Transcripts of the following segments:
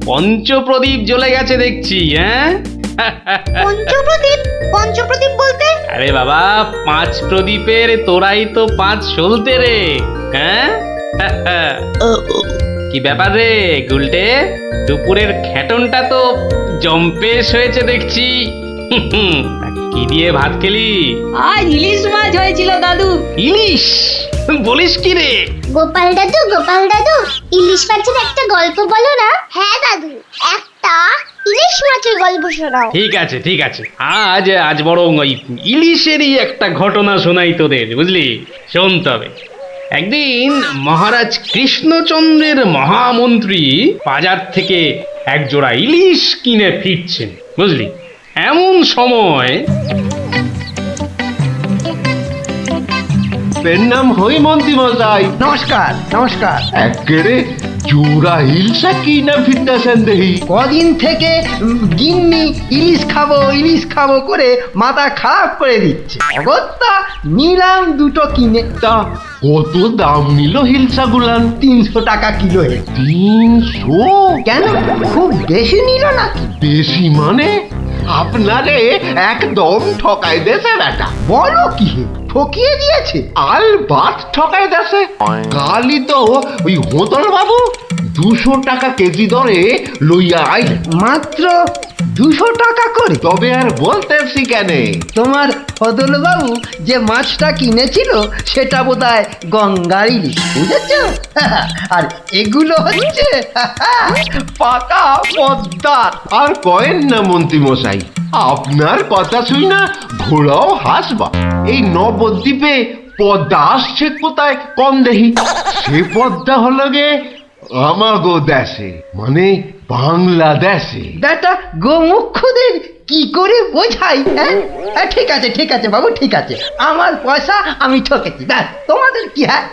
পঞ্চপ্রদীপ জ্বলে গেছে দেখছি। হ্যাঁ পঞ্চপ্রদীপ? পঞ্চপ্রদীপ বলতে? আরে বাবা, 5 প্রদীপের তোরাই তো 5 সলতে রে। হ্যাঁ কি ব্যাপার রে গুলটে, দুপুরের খেটনটা তো জম্পেশ হয়েছে দেখছি। কি দিয়ে ভাত খেলি? আজ ইলিশ মাছ হয়েছিল দাদু। ইলিশ? বলিস কি রে? গোপাল দাদু, ইলিশ মাছের একটা গল্প বলো না। হ্যাঁ দাদু, একটা ইলিশ মাছের গল্প শোনাও। ঠিক আছে ঠিক আছে, আজ বরং ওই ইলিশেরই একটা ঘটনা শোনাই তোদের, বুঝলি? শোন তবে। একদিন মহারাজ কৃষ্ণচন্দ্রের মহামন্ত্রী বাজার থেকে এক জোড়া ইলিশ কিনে ফিরছেন, বুঝলি? এমন সময় নাম হই মন্ত্রী মশাই। নমস্কার নমস্কার। একেরে জোড়া হিলসা কি না ফিরতেছেন দেখি। কদিন থেকে গিন্নি ইলিশ খাবো করে মাথা খারাপ করে দিচ্ছে। অগত্যা নিলাম দুটো কিনে। তা কত দাম নিল হিলসা গুলান? 300 টাকা কিলো। 300? কেন, খুব বেশি নিল নাকি? বেশি মানে? আপনারে একদম ঠকাই দেছে বেটা। বলো কি হে, ঠকিয়ে দিয়েছে? আল বাত ঠকাই দেছে। কালই তো ওই হোতল বাবু 200 টাকা কেজি দরে লইয়া আইল। মাত্র 200 টাকা করে? তবে আর বলতেছি কেনে, তোমার ফদলবাবু যে মাছটা কিনেছিল সেটা বোধহয় গঙ্গার ইলিশ, বুঝেছ? আর এগুলো হচ্ছে পাকা পদ্মার। আর কয়েন না মন্ত্রী মশাই, আপনার কথা শুই না ঘোড়াও হাসবা। এই নবদ্বীপে পদ্মা আসছে কোথায় কম দেখি। সে পদ্মা হলো গে আমাগো দেশে, মানে বাংলাদেশে। বেটা গোমুখদের কি করে বোঝাই? হ্যাঁ ঠিক আছে বাবু, ঠিক আছে। আমার পয়সা আমি ঠকেছি, ব্যাস। তোমাদের কি? হ্যাঁ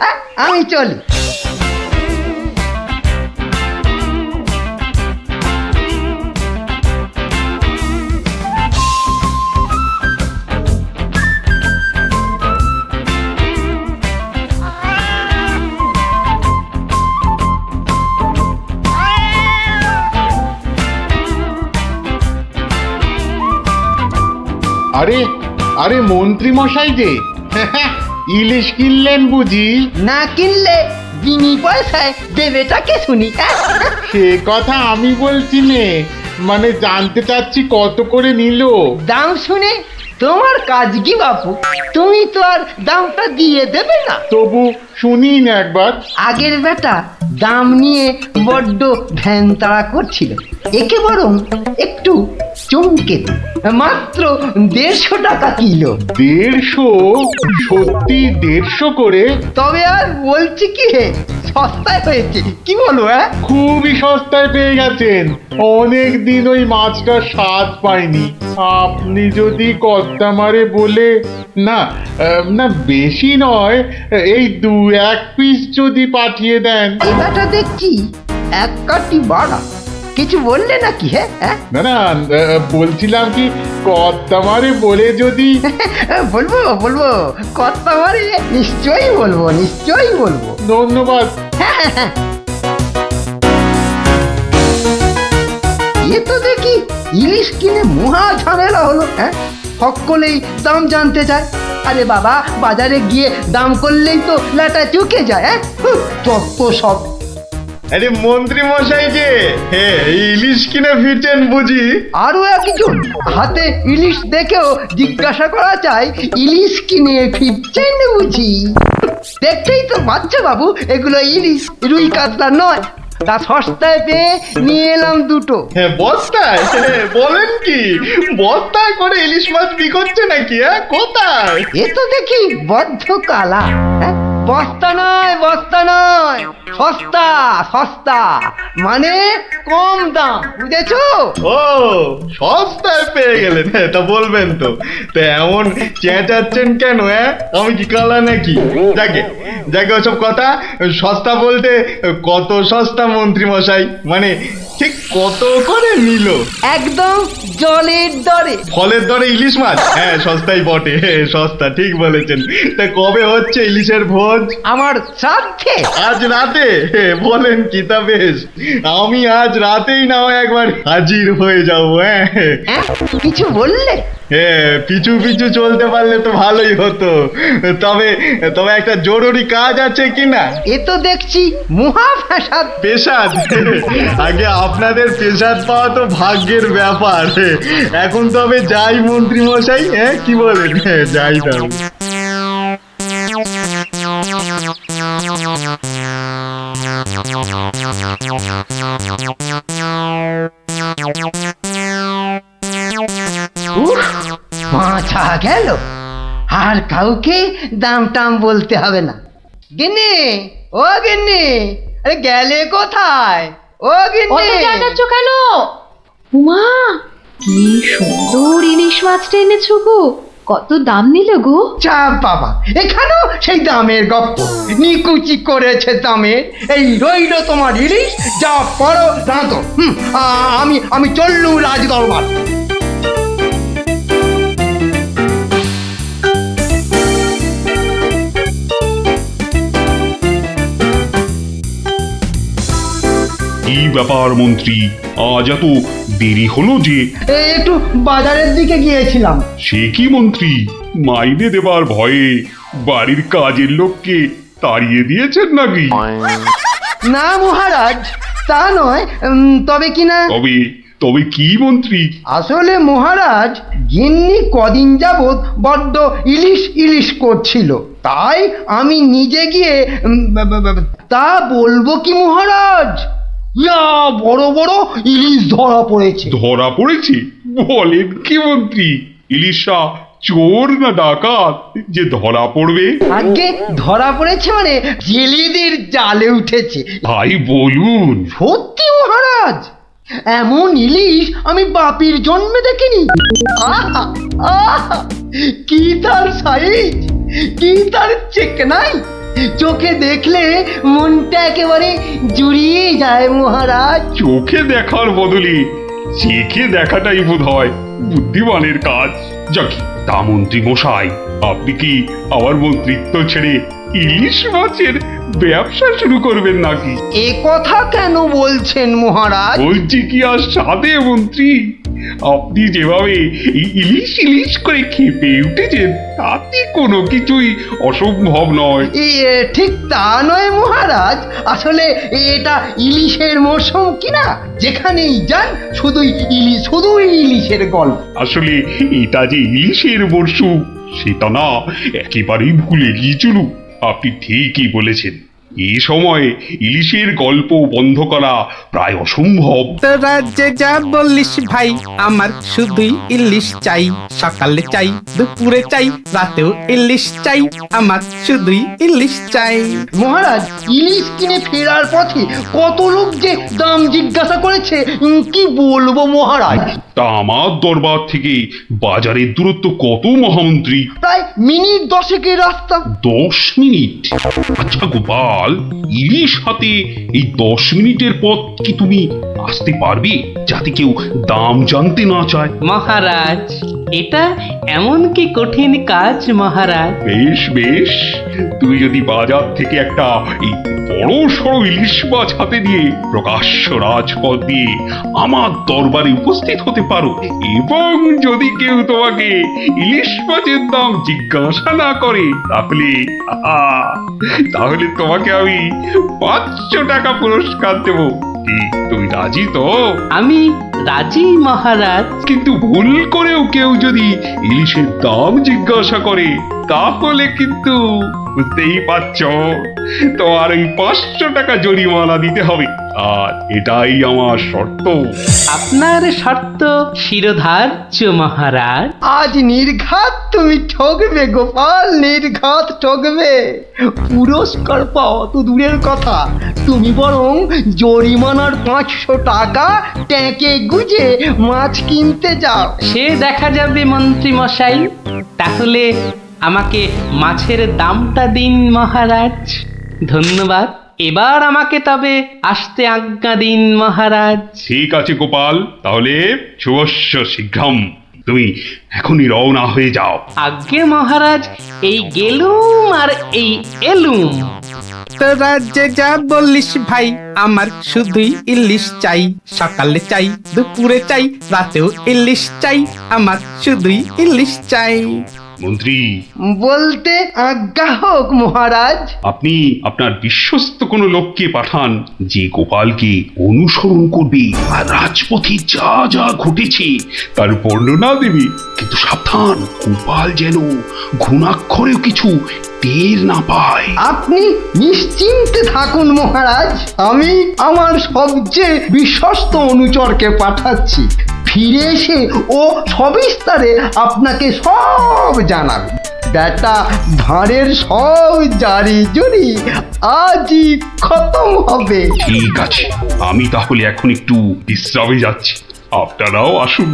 আমি চলি। আরে আরে মন্ত্রী মশাই যে ইলিশ কিনলেন বুঝি? না কিনলে বিনি পয়সায় দেবেটাকে শুনি। সে কথা আমি বলছি নে, মানে জানতে চাচ্ছি কত করে নিল। দাম শুনে তোমার কাজ কি বাপু? তুমি তো আর দামটা দিয়ে দেবে না। তবু শুনি না একবার। আগের বেটা দাম নিয়ে বড্ড ভ্যান তাড়া করছিল, একে বরং একটু চমকে দিই। মাত্র 150 টাকা কিলো। 150? সত্যি 150 করে? তবে আর বলছি কি হে, সস্তায় হয়েছে, কি বলো? খুবই সস্তায় পেয়ে গেছেন। অনেক দিন ওই মাছটার স্বাদ পাইনি। আপনি যদি কর্তা মারে বলে না না বেশি নয়, এই 2-1 পিস যদি পাঠিয়ে দেন। এই বেটা দেখছি এক কাটি বাড়া, কিছু বললে নাকি? হ্যাঁ না না, বলছিলাম কি কর্তা মারে বলে যদি। বলবো কথা মারে, নিশ্চয়ই বলবো। ধন্যবাদ। এ তো দেখি ইলিশ কিনে মহা ঝামেলা হলো। সকলেই দাম জানতে চায়। আরে বাবা, বাজারে গিয়ে দাম করলেই তো লাটা চুকে যায়। যত সব। আরে মন্ত্রী মশাই যে ইলিশ কিনে ফিরছেন বুঝি? আরো একজন হাতে ইলিশ দেখেও জিজ্ঞাসা করা চাই, ইলিশ কিনে ফিরছেন বুঝি? দেখতেই তো বাচ্চা বাবু, এগুলো ইলিশ, রুই কাতলা নয়। তা সস্তায় পেয়ে নিয়ে এলাম দুটো। বস্তায়? বলেন কি, বস্তায় করে ইলিশ মাছ বিকোচ্ছে নাকি? কোথায়? এ তো দেখি বদ্ধ কালা। বস্তা নয়, সস্তা, মানে কম দাম, বুঝেছো? ও, সস্তায় পেয়ে গেলেন? তা বলবেন তো। তা এমন চেঁচাচ্ছেন কেন? আমি কি কালা নাকি? যাকে ওসব কথা। সস্তা বলতে কত সস্তা মন্ত্রী মশাই? মানে ঠিক কত করে নিল? একদম জলের দরে। ফলের দরে ইলিশ মাছ? হ্যাঁ, সস্তাই বটে, সস্তা, ঠিক বলেছেন। তা কবে হচ্ছে ইলিশের ভোজ? আমার শ্রাদ্ধে। আজ রাতে? বলেন কি, তা বেশ, আমি আজ রাতেই না হয় একবার হাজির হয়ে যাবো। হ্যাঁ হ্যাঁ, কিছু বললে? হ্যাঁ, পিছু পিছু চলতে পারলে তো ভালোই হতো। তবে তবে একটা জরুরি কাজ আছে কিনা? এ তো দেখছি মহা ফ্যাসাদ। পেশাদ? আগে আপনাদের পেশাদ পাওয়া তো ভাগ্যের ব্যাপার। এখন তবে যাই মন্ত্রী মশাই, হ্যাঁ কি বলেন? হ্যাঁ, যাই তবে। উফ, মাথা গেল। আর কাউকে দাম টাম বলতে হবে না। গিন্নি, ও গিন্নি, আরে গেলে কোথায়? ও গিন্নি, কেন? উমা, কি সুন্দর ইলিশ মাছটা এনেছো গো, কত দাম নিল গো? চা বাবা, এখানেও সেই দামের গপ্প। নিকুচি করেছে দামে। এই রইল তোমার ইলিশ, যা পড়ো রাঁধো। আমি চললুম রাজ দরবার। কি ব্যাপার মন্ত্রী, আজ এত দেরি হলো যে? একটু বাজারের দিকে গিয়েছিলাম। সে কি মন্ত্রী, মাইনে দেবার ভয়ে বাড়ির কাজের লোককে তাড়িয়ে দিয়েছেন নাকি? না মহারাজ, তা নয়। তবে কিনা, তবে তবে কি মন্ত্রী? আসলে মহারাজ, গিন্নি কদিন যাবৎ বড্ড ইলিশ ইলিশ করছিল, তাই আমি নিজে গিয়ে তা বলবো কি মহারাজ, ইয়া বড় বড় ইলিশ ধরা পড়েছে। ধরা পড়েছে? বলেন কি মন্ত্রী, ইলিশা চোর না ডাকাত যে ধরা পড়বে? আগে ধরা পড়েছে মানে জেলেদের জালে উঠেছে। তাই বলুন। সত্যি মহারাজ, এমন ইলিশ আমি বাপির জন্মে দেখিনি। আহা, আহা, কি তার সাইজ, কি তার চেকনাই, চোখে দেখলে মনটা একেবারে জুড়িয়ে যায় মহারাজ। চোখে দেখার বদলে চেখে দেখাটাই বোধ হয় বুদ্ধিমানের কাজ। যাক, তা মন্ত্রী মশাই, আপনি কি আমার মন্ত্রিত্ব ছেড়ে ইলিশ মাছের ব্যবসা শুরু করবেন নাকি? এ কথা কেন বলছেন মহারাজ? বলছি কি আর সাধে মন্ত্রী, আপনি যেভাবে এই ইলিশ ইলিশ করে খেপে উঠেছেন তাতে কোনো কিছুই অসম্ভব নয়। ঠিক তা নয় মহারাজ, আসলে এটা ইলিশের মরশুম কিনা, যেখানেই যান শুধুই ইলিশ, শুধুই ইলিশের গল্প। আসলে এটা যে ইলিশের মরশুম সেটা না একেবারেই ভুলে গিয়েছিল। আপনি ঠিকই বলেছেন, এই সময়ে ইলিশের গল্প বন্ধ করা প্রায় অসম্ভব। তোরা যে যা বলিস ভাই, আমার শুধুই ইলিশ চাই। সকালে চাই, দুপুরে চাই, রাতেও ইলিশ চাই। আমার শুধুই ইলিশ চাই। মহারাজ, ইলিশ কিনে ফেরার পথে কত লোক যে দাম জিজ্ঞাসা করেছে, কি বলবো মহারাজ। তা আমার দরবার থেকে বাজারের দূরত্ব কত মহামন্ত্রী? প্রায় মিনিট 10 রাস্তা। 10 মিনিট? আচ্ছা গোপাল, ইলিশ হাতে এই 10 মিনিটের পথ কি তুমি আসতে পারবে, যাতে কেউ দাম জানতে না চায়? মহারাজ, এটা এমন কি কঠিন কাজ মহারাজ? বেশ বেশ, তুমি যদি বাজার থেকে একটা এই বড় সড়ো ইলিশ মাছ হাতে নিয়ে প্রকাশ্য রাজপথ দিয়ে আমার দরবারে উপস্থিত হতে পারো, এবং যদি কেউ তোমাকে ইলিশ মাছের দাম জিজ্ঞাসা না করে, তাহলে তাহলে তোমাকে আমি 500 টাকা পুরস্কার দেবো। কি তুমি রাজি তো? আমি রাজি মহারাজ। কিন্তু ভুল করেও কেউ যদি ইলিশের দাম জিজ্ঞাসা করে, তাহলে কিন্তু বুঝতেই পারছো, তোমার এই 500 টাকা জরিমানা দিতে হবে। আর এটাই আমার শর্ত। আপনার শর্ত শিরোধার্য মহারাজ। আজ নির্ঘাত তুমি ঠকবে গোপাল, নির্ঘাত ঠকবে। পুরস্কার পাওয়া তো দূরের কথা, তুমি বরং জরিমানার 500 টাকা ট্যাঁকে গুজে মাছ কিনতে যাও। সে দেখা যাবে মন্ত্রী মশাই। তাহলে আমাকে মাছের দামটা দিন মহারাজ। ধন্যবাদ, এবার আমাকে তবে আসতে আজ্ঞা দিন মহারাজ। ঠিক আছে গোপাল, তাহলে শুভস্য শীঘ্রম। তুমি এখনই রওনা হয়ে যাও। আজ্ঞে মহারাজ, এই গেলুম আর এই এলুম। তোরা যে যা বললিস ভাই, আমার শুধুই ইলিশ চাই। সকালে চাই, দুপুরে চাই, রাতেও ইলিশ চাই। আমার শুধুই ইলিশ চাই। মন্ত্রী, বলতে আজ্ঞা হোক মহারাজ। আপনি আপনার বিশ্বস্ত কোনো লোককে পাঠান যে গোপালকে অনুসরণ করবে আর রাজপথে যা যা ঘটেছে তার বর্ণনা দেবে। কিন্তু সাবধান, গোপাল যেন ঘুণাক্ষরেও কিছু টের না পায়। আপনি নিশ্চিন্তে থাকুন মহারাজ, আমি আমার সবচেয়ে বিশ্বস্ত অনুচরকে পাঠাচ্ছি। ফিরে এসে ও সবিস্তারে আপনাকে সব জানাবে। বেটা ভাঁড়ের সব জারি জুরি আজই খতম হবে। ঠিক আছে, আমি তাহলে এখন একটু বিশ্রামে যাচ্ছি, আপনারাও আসুন।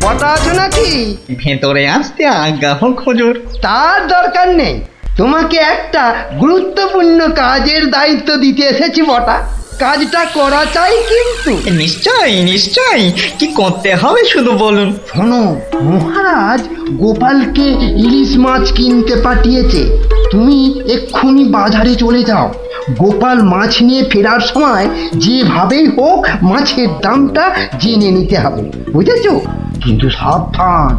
বটা আছো নাকি? ভেতরে আসতে আজ্ঞা হোক হুজুর। তার দরকার নেই, তোমাকে একটা গুরুত্বপূর্ণ কাজের দায়িত্ব দিতে এসেছি বটা। কাজটা করা চাই কিন্তু। নিশ্চয়ই নিশ্চয়ই, কি করতে হবে শুধু বলুন। শোনো, মহারাজ গোপালকে ইলিশ মাছ কিনতে পাঠিয়েছে। তুমি এক্ষুনি বাজারে চলে যাও। গোপাল মাছ নিয়ে ফেরার সময় যেভাবেই হোক মাছের দামটা জেনে নিতে হবে, বুঝেছো? কিন্তু সাবধান,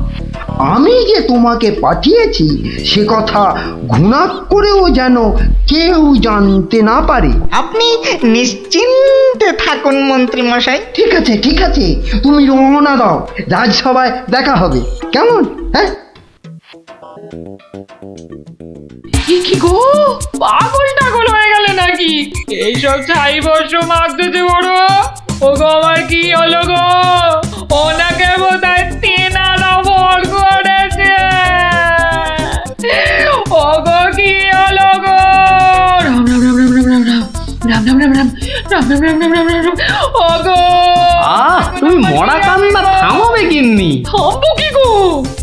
আমি যে তোমাকে পাঠিয়েছি সে কথা ঘুণাক্ষরেও যেন কেউ জানতে না পারে। আপনি নিশ্চিন্তে থাকুন মন্ত্রী মশাই। ঠিক আছে ঠিক আছে, তুমি রওনা দাও, রাজসভায় দেখা হবে, কেমন? হ্যাঁ, কি গো, পাগল টাগল হয়ে গেলে নাকি? এইসব ছাই বর্ষ মাগতেছে বড়। ও গো, আমার কি হলো গো? ওনাকে বোধহয় তেনারা ভর করেছে। ও গো, কি হলো গো? রাম রাম রাম রাম রাম রাম রাম রাম রাম রাম রাম রাম রাম রাম রাম রাম রাম। ও গো, তুমি মরা কান্না থামাবে গিন্নি? থামবো কি গো?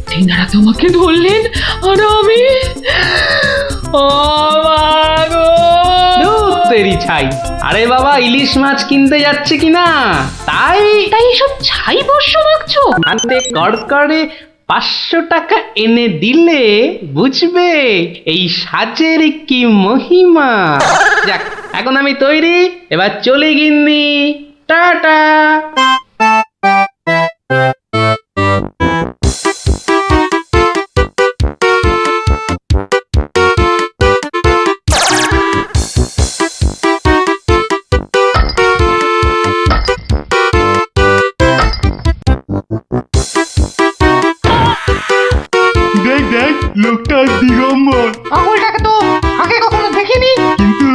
তেনারা তোমাকে ধরলেন আর আমি ও মা গো। ধুর তেরি ছাই। আরে বাবা, ইলিশ মাছ কিনতে যাচ্ছে কিনা, তাই এসব ছাই বর্ষ মাগছো? হাতে কড়কড়ে 500 টাকা এনে দিলে বুঝবে এই সাজের কি মহিমা। যাক, এখন আমি তৈরি, এবার চলে গিন্নি, টাটা। দেখ দেখ, লোকটা দিগম্বর, পাগলটাকে তো আগে কখনো দেখিনি। কিন্তু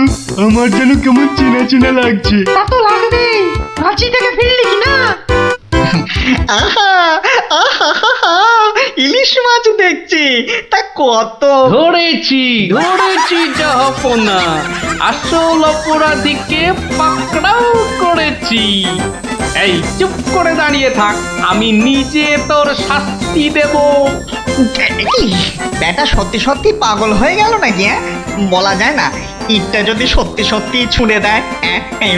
আমার যেন কেমন চেনা চেনা লাগছে। তা তো লাগবেই, রাঁচি থেকে ফিরলি কিনা? আহা আহা আহা, ইলিশ মাছ দেখছি, তা কত। ধরেছি জাহাপনা, আসল অপরাধীকে পাকড়াও করেছি। এই চুপ করে দাঁড়িয়ে থাক, আমি নিজে তোর শাস্তি দেব। কি, ব্যাটা সত্যি সত্যি পাগল হয়ে গেল নাকি? বলা যায় না, ইটটা যদি সত্যি সত্যি ছুঁড়ে দেয়। এই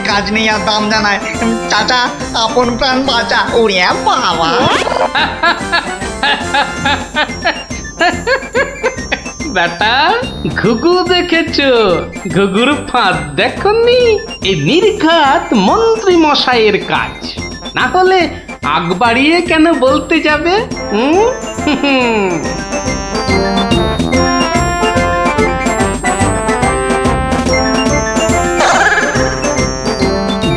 কাজ নেই আর দাম জানায়। চাচা, আপন প্রাণ বাঁচা। ওরে বাবা, বেটা, ঘুঘু দেখেছো? ঘুঘুর ফাঁদ দেখনি? এই নির্ঘাত মন্ত্রী মশাইয়ের কাজ। না হলে আগ বাড়িয়ে কেন বলতে যাবে?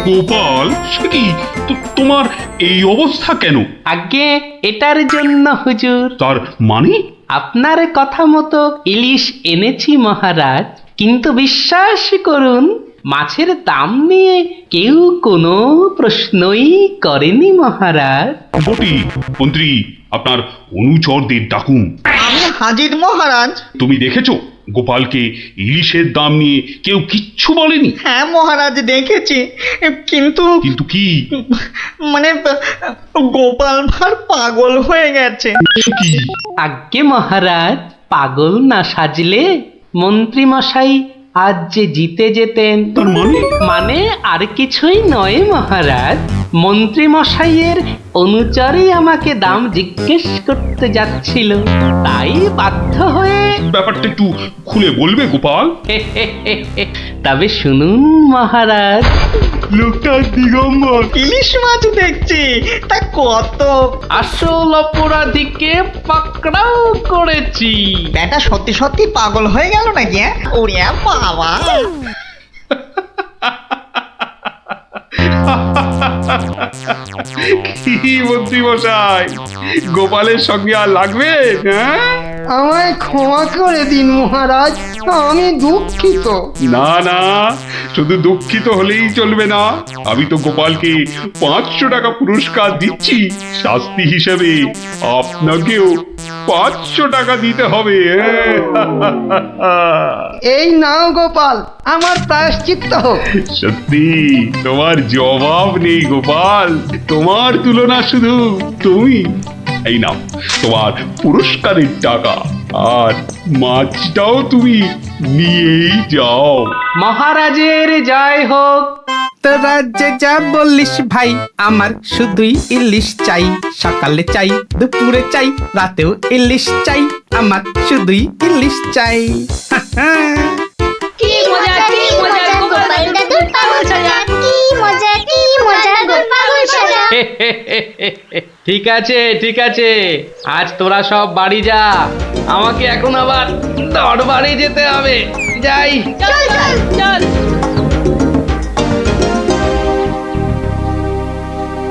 গোপাল, সে কি তোমার এই অবস্থা কেন? আগে এটার জন্য হুজুর, তার মানে? আপনার কথা মতো ইলিশ এনেছি মহারাজ, কিন্তু বিশ্বাস করুন মাছের দাম নিয়ে কেউ কোনো প্রশ্নই করেনি মহারাজ। বটি, মন্ত্রী, আপনার অনুচরদের ডাকুন। আমি হাজির মহারাজ। তুমি দেখেছো গোপালকে ইলিশের দাম নিয়ে কেউ কিচ্ছু বলেনি? হ্যাঁ মহারাজ দেখেছি, কিন্তু কিন্তু কি? মানে গোপাল ভাঁড় পাগল হয়ে গেছে। কি? আজ্ঞে মহারাজ, পাগল না সাজলে মন্ত্রী মশাই আজ যে জিতে যেতেন। তার মানে? মানে আর কিছুই নয় মহারাজ, মন্ত্রী মশাইয়ের অনুচরই আমাকে দাম জিজ্ঞেস করতে যাচ্ছিল, তাই বাধ্য হয়ে ব্যাপারটা একটু খুলে বলবে গোপাল? তবে শুনুন মহারাজ। লোকটা দিগম্বর। ইলিশ মাছ দেখছি, তা কত? আসল অপরাধীকে পাকড়াও করেছি। ব্যাটা সত্যি সত্যি পাগল হয়ে গেল নাকি? ওরে বাবা! কি মন্ত্রী মশাই, গোপালের সঙ্গে আর লাগবে? হ্যাঁ, আমায় ক্ষমা করে দিন মহারাজ, আমি দুঃখিত। না না, শুধু দুঃখিত হলেই চলবে না। আমি তো গোপালকে 500 টাকা পুরস্কার দিচ্ছি, শাস্তি হিসেবে আপনাকেও 500 টাকা দিতে হবে। এই নাও গোপাল, আমার প্রায়শ্চিত্ত হোক। সত্যি তোমার জবাব নেই গোপাল, তোমার তুলনা শুধু তুমি। এই নাও তোমার পুরস্কারের টাকা, আর মাছটাও তুমি নিয়েই যাও। মহারাজের জয় হোক। তোরা যে যা বললিস ভাই, আমার শুধুই ইলিশ চাই। সকালে চাই, দুপুরে চাই, রাতেও ইলিশ চাই। আমার শুধুই ইলিশ চাই। কি মজা গোপাল দাদুর পাগল সাজা, কি মজা গোপাল সাজা। ঠিক আছে ঠিক আছে, আজ তোরা সব বাড়ি যা, আমাকে এখন আবার দরবারে যেতে হবে। যাই। চল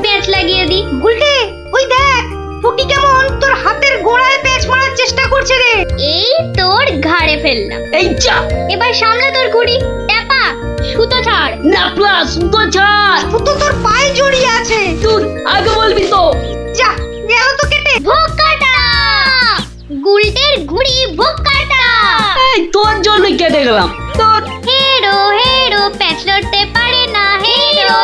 প্যাঁচ লাগিয়ে দি। গুলটে, ওই দেখ পুটি কেমন তোর হাতের গোড়ায় প্যাঁচ মারার চেষ্টা করছে রে। এই তোর ঘাড়ে ফেললাম। এই যা, এবার সামলা তোর ঘুড়ি। টাপা, সুতো ছাড়। না প্লাস সুতো ছাড়। সুতো তোর পায়ে জড়িয়ে আছে। তুই আগে বলবি তো। যা, গেল তো কেটে। ভোকাটা, গুলটের ঘুড়ি ভোকাটা। এই তোর জন্য কেটে গেলাম। তোর হেরো প্যাঁচ লড়তে পারে না। হেরো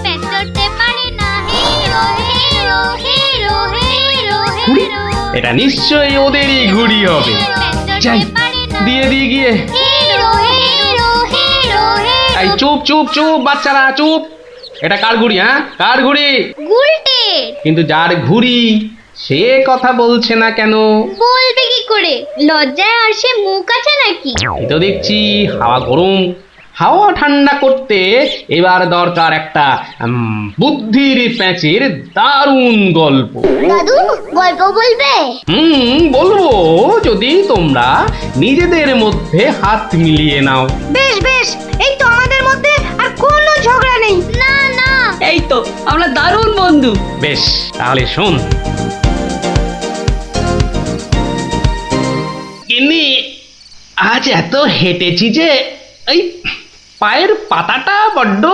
প্যাঁচ লড়তে পারে না। ঘুড়ি? এটা নিশ্চয়ই ওদেরই ঘুড়ি হবে। যাই, দিয়ে দিয়ে গিয়ে। এই চুপ চুপ চুপ বাচ্চারা চুপ। এটা কার ঘুড়ি? হ্যাঁ, কার ঘুড়ি? গুলটে। কিন্তু যার ঘুড়ি সে কথা বলছে না কেন? বলবে কি করে? লজ্জায় আর সে মুখ আছে নাকি? এই তো দেখছি হাওয়া গরম, হাওয়া ঠান্ডা করতে এবার দরকার একটা বুদ্ধির প্যাঁচের দারুণ গল্প। দাদু গল্প বলবে? বলবো, যদি তোমরা নিজেদের মধ্যে হাত মিলিয়ে নাও। বেশ, এই তো আমাদের মধ্যে আর কোনো ঝগড়া নেই। না এই তো আমরা দারুণ বন্ধু। বেশ, তাহলে শোন। গিন্নি, আজ এত হেঁটেছি যে এই পায়ের পাতাটা বড্ড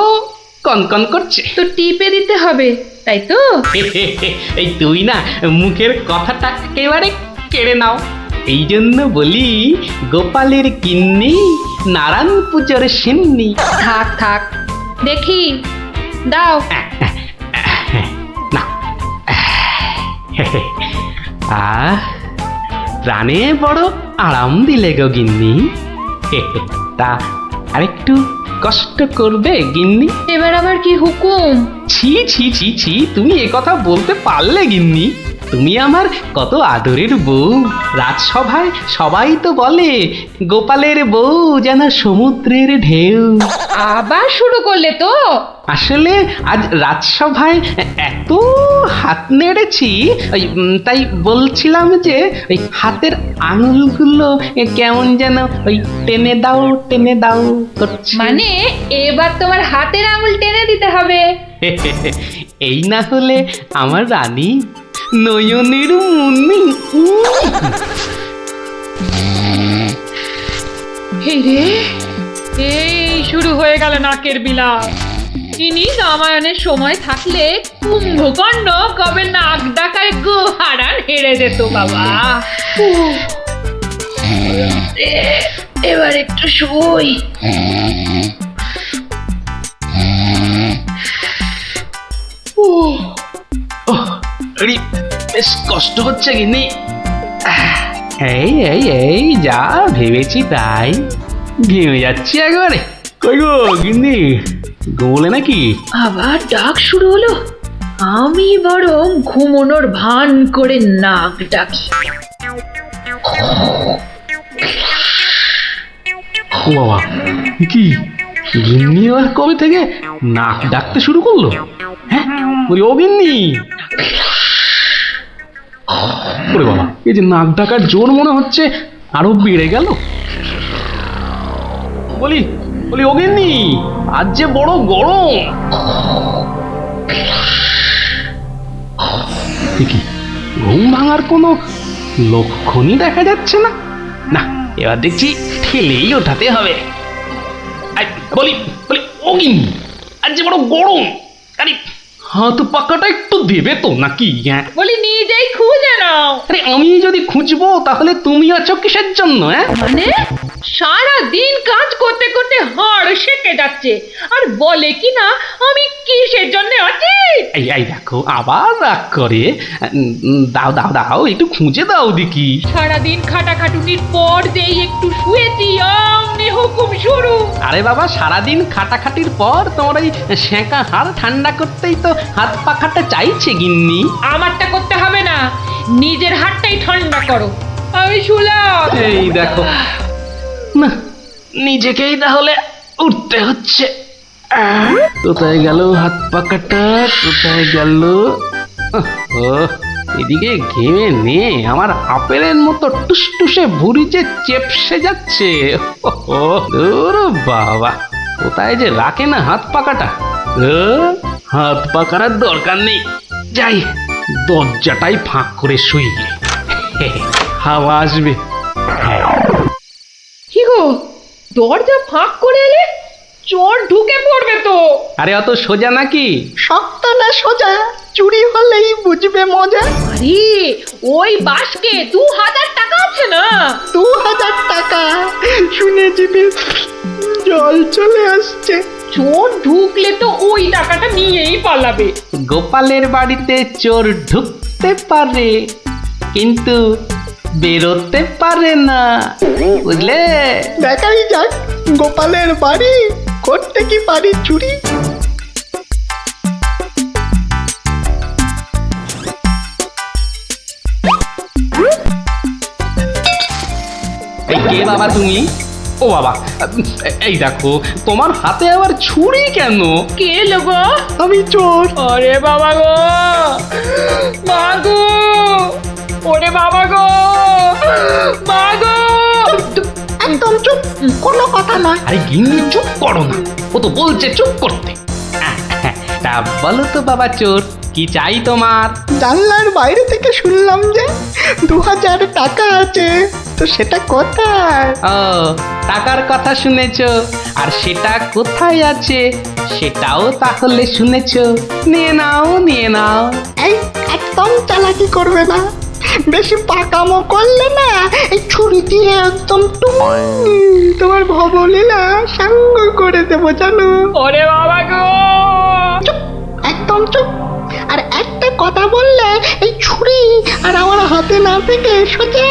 কনকন করছে। তো টিপে দিতে হবে, তাই তো? এই তুই না মুখের কথাটা একেবারে কেড়ে নাও। এই জন্য বলি, গোপালের গিন্নি নারায়ণ পুজোর সিন্নি। থাক দেখি, দাও। না, প্রাণে বড় আরাম দিলে গো গিন্নি। তা আরেকটু কষ্ট করবে গিন্নি? এবার আবার কি হুকুম? ছি ছি ছি ছি, তুমি এ কথা বলতে পারলে গিন্নি? তুমি আমার কত আদরের বউ। রাজসভায় সবাই তো বলে গোপালের বউ যেন সমুদ্রের ঢেউ। আবার শুরু করলে তো? আসলে আজ রাজসভায় এত হাত নেড়েছি, তাই বলছিলাম যে ওই হাতের আঙুলগুলো কেমন যেন ওই টেনে দাও করছে। মানে এবার তোমার হাতের আঙুল টেনে দিতে হবে। এই না হলে আমার রানী নয়নের মুন্নি। এই রে, এই শুরু হয়ে গেল নাকের বিলাপ। ইনি রামায়ণের সময় থাকলে কুম্ভকর্ণ কবে নাক ডাকায় গো হারান হেরে যেত বাবা। এবার একটু শুই। আরে, বেশ কষ্ট হচ্ছে গিন্নি। এই এই এই যা ভেবেছি তাই, ঘেমে যাচ্ছি একবারে। কই গো গিন্নি, গোলে নাকি? আবার ডাক শুরু হলো। আমি বরং ঘুমোনোর ভান করে নাক ডাকি। ও বাবা, এ কি গিন্নি আবার কবে থেকে নাক ডাকতে শুরু করলো? হ্যাঁ, বলি ও গিন্নি। ওরে বাবা, এই যে নাক ডাকার জোর মনে হচ্ছে আরো বেড়ে গেল। বলি বলি ও গিন্নি, আজ যে বড় গরম। এ কি, ঘুম ভাঙার কোনো লক্ষণই দেখা যাচ্ছে না। না, এবার দেখছি ঠেলেই ওঠাতে হবে। আই, বলি বলি ও গিন্নি, আজ যে বড় গরম। আরে হাত পাকাটা একটু দেবে তো নাকি? হ্যাঁ, বলি নিজেই খুঁজে নাও। আরে আমি যদি খুঁজবো তাহলে তুমি আছো কিসের জন্য? হ্যাঁ, মানে সারা দিন কাজ করতে করতে হাড় সেকে যাচ্ছে, আর বলে কি না আমি কিসের জন্য আছি। এই এই দেখো আবার রাগ করে। দাও দাও দাও, একটু খুঁজে দাও দেখি। সারাদিন খাটাখাটুনির পর যেই একটু শুয়েছি অমনি হুকুম শুরু। আরে বাবা, সারাদিন খাটাখাটির পর তোমার ওই সেঁকা হাড় ঠান্ডা করতেই তো হাত পাখাটা চাইছে গিন্নি। আমারটা করতে হবে না, নিজের হাতটাই ঠান্ডা করো। আমি শুলাম। এই দেখো না, নিজেকেই তাহলে উঠতে হচ্ছে। কোথায় গেল হাত পাকাটা, কোথায় গেল? ও, এদিকে ঘেমে নে আমার আপেলের মতো টুসটুসে ভুঁড়ি যে চেপসে যাচ্ছে। ও বাবা, কোথায় যে রাখে না হাত পাকাটা। হাত পাকার আর দরকার নেই, যাই দরজাটাই ফাঁক করে শুই, হাওয়া আসবে। কি গো, দরজা ফাঁক করে এলে চোর ঢুকে পড়বে তো। আরে অত সোজা নাকি? শক্ত না সোজা, চুরি হলেই বুঝবে মজা। আরে ওই বাসকে 2000 টাকা আছে না। 2000 টাকা শুনে জিভে জল চলে আসছে। চোর ঢুকলে তো ওই টাকাটা নিয়েই পালাবে। গোপালের বাড়িতে চোর ঢুকতে পারে কিন্তু বেরোতে পারে না, বুঝলে? দেখাই যাক গোপালের বাড়ি করতে কি পারি চুরি। এই কে বাবা তুমি? ও বাবা, এই দেখো তোমার হাতে আবার ছুরি কেন? কে লোগো? আমি চোর। আরে বাবা গো, মা গো, ওরে বাবা গো, মা গো। একদম চুপ, কোনো কথা নয়। আরে গিন্নি চুপ করো না, ও তো বলছে চুপ করতে। তা বলো তো বাবা চোর, কি চাই তোমার? জানলার বাইরে থেকে শুনলাম যে 2000 টাকা আছে, তো সেটা কোথায়? ও, টাকার কথা শুনেছো, আর সেটা কোথায় আছে সেটাও তাহলে শুনেছো। নিয়ে নাও নিয়ে নাও। এই একদম চালাকি করবে না, বেশি পাকামো করলে না এই ছুরি দিয়ে একদম তোমার ভবলীলা সাঙ্গ করে দেবো জানো। ওরে বাবা গো, চুপ, একদম চুপ। আর একটা কথা বললে এই ছুরি আর আমার হাতে না থেকে সোজা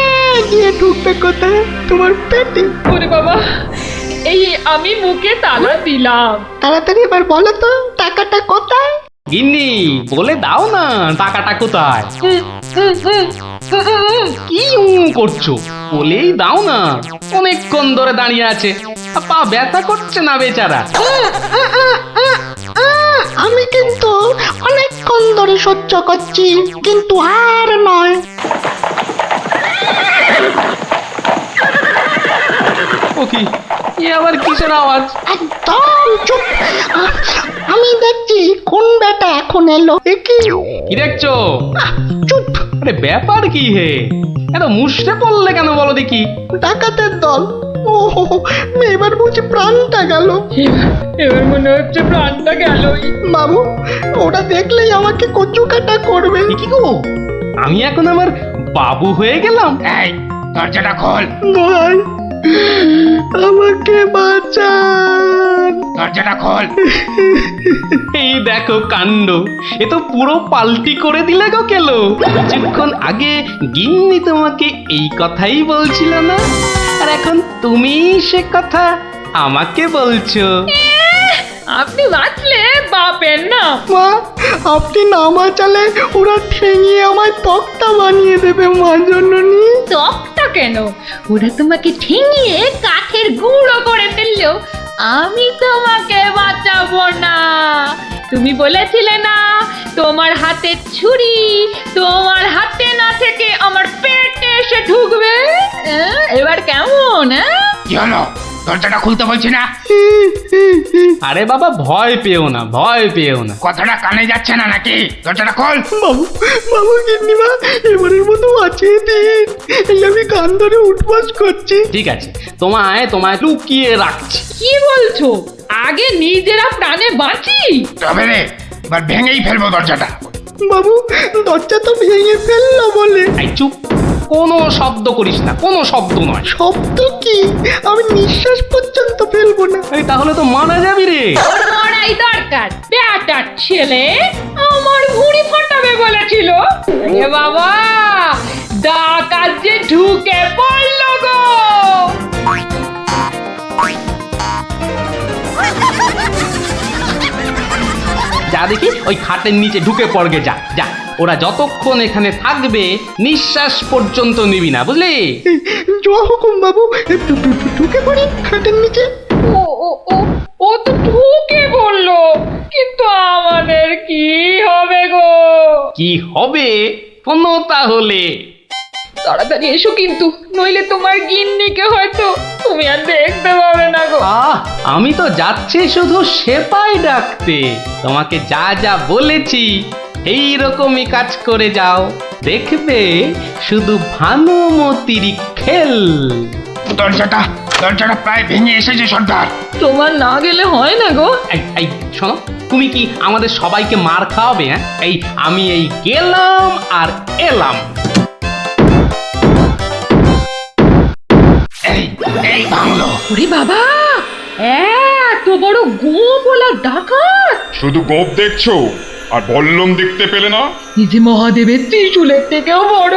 গিয়ে ঢুকবে কোথায়? তোমার পেটে। ওরে বাবা, এই আমি মুখে তালা দিলাম। তাড়াতাড়ি এবার বলো তো টাকাটা কোথায়? গিন্নি বলে দাও না টাকাটা কোথায়। কি করছো, বলেই দাও না। অনেকক্ষণ ধরে দাঁড়িয়ে আছে, পা ব্যথা করছে না বেচারা। আমি কিন্তু অনেকক্ষণ ধরে সহ্য করছি, কিন্তু আর নয়। ও কি, এ আবার কিসের আওয়াজ? একদম চুপ। আমি দেখছি কোন বেটা এখন এলো। এ কি? কি দেখছো? চুপ। আরে ব্যাপার কি হে, এত মুষড়ে পড়লে কেন বলো দেখি? ডাকাতের দল। ও এবার বুঝি প্রাণটা গেল। এবার মনে হচ্ছে প্রাণটা গেলই। বাবু, ওরা দেখলেই আমাকে কচু কাটা করবে। এ কি গো, আমি এখন আমার বাবু হয়ে গেলাম? এই, দরজাটা খোল। ভাই আমাকে বাঁচান। দরজাটা খোল। এই দেখো কাণ্ড, এ তো পুরো পাল্টি করে দিলে গো কেল। কিছুক্ষণ আগে গিন্নি তোমাকে এই কথাই বলছিল না, আর এখন তুমি সে কথা আমাকে বলছো। আপনি বাঁচলে বাপের না। মা আপনি না বাঁচালে ওরা ঠেঙিয়ে আমায় তক্তা বানিয়ে দেবে মা জননী। তকটা কেন, ওরা তোমাকে ঠেঙিয়ে কাঠের গুঁড়ো করে ফেললো, আমি তোমাকে বাঁচাবো না। তুমি বলেছিলে না তোমার হাতের ছুরি তোমার হাতে না থেকে আমার পেটে এসে ঢুকবে। এবার কেমন? কি হলো? দরজাটা খুলতে বলছি না? আরে বাবা ভয় পেও না, ভয় পেও না। কথাটা কানে যাচ্ছে না নাকি? দরজাটা খোল। বাবু বাবু গিন্নিমা এবারের মতো বাঁচিয়ে দিন, এই আমি কান ধরে উঠবাস করছি। ঠিক আছে, তোমায় লুকিয়ে রাখছি। কি বলছো? আগে নিজেরা প্রাণে বাঁচি। তবে রে, এবার ভেঙেই ফেলবো দরজাটা। বাবু দরজা তো ভেঙে ফেললো বলে। এই চুপ, কোনো শব্দ করিস না, কোনো শব্দ নয়। শব্দ কি? আমি নিঃশ্বাস পর্যন্ত ফেলবো না। এই তাহলে তো মারা যাবি রে। ওর মরাই দরকার, বেটার ছেলে আমার ভুঁড়ি ফাটাবে বলেছিল। এ বাবা, ডাকাত যে ঢুকে পড়লো গো। যা দেখি ওই খাটের নিচে ঢুকে পড়গে, যা যা। ওরা যতক্ষণ এখানে থাকবে নিঃশ্বাস পর্যন্ত নিবি না, বুঝলি? জয় হুকুম বাবু, ঢুকে পড়ি খাটের নিচে। ও ও ও ও তো ঢুকে পড়লো, কিন্তু আমাদের কি হবে গো? কি হবে কোনো তাহলে? তাড়াতাড়ি এসো কিন্তু, নইলে তোমার গিন্নিকে হয়তো তুমি আর দেখতে পাবে না গো। আমি তো যাচ্ছি শুধু সেপাই ডাকতে। তোমাকে যা যা বলেছি এই রকমই কাজ করে যাও, দেখবে শুধু ভানুমতির খেল। দরজাটা প্রায় ভেঙে এসেছে সর্দার। তোমার না গেলে হয় না গো। এই শোনো, তুমি কি আমাদের সবাইকে মার খাওয়াবে? হ্যাঁ, আমি গেলাম আর এলাম। এই বাংলো। ওরে বাবা, এত বড় গোপলা ডাকাত! শুধু গোপ দেখছো আর বল্লম দেখতে পেলে না? নিজে মহাদেবের ত্রিশূলের থেকেও বড়।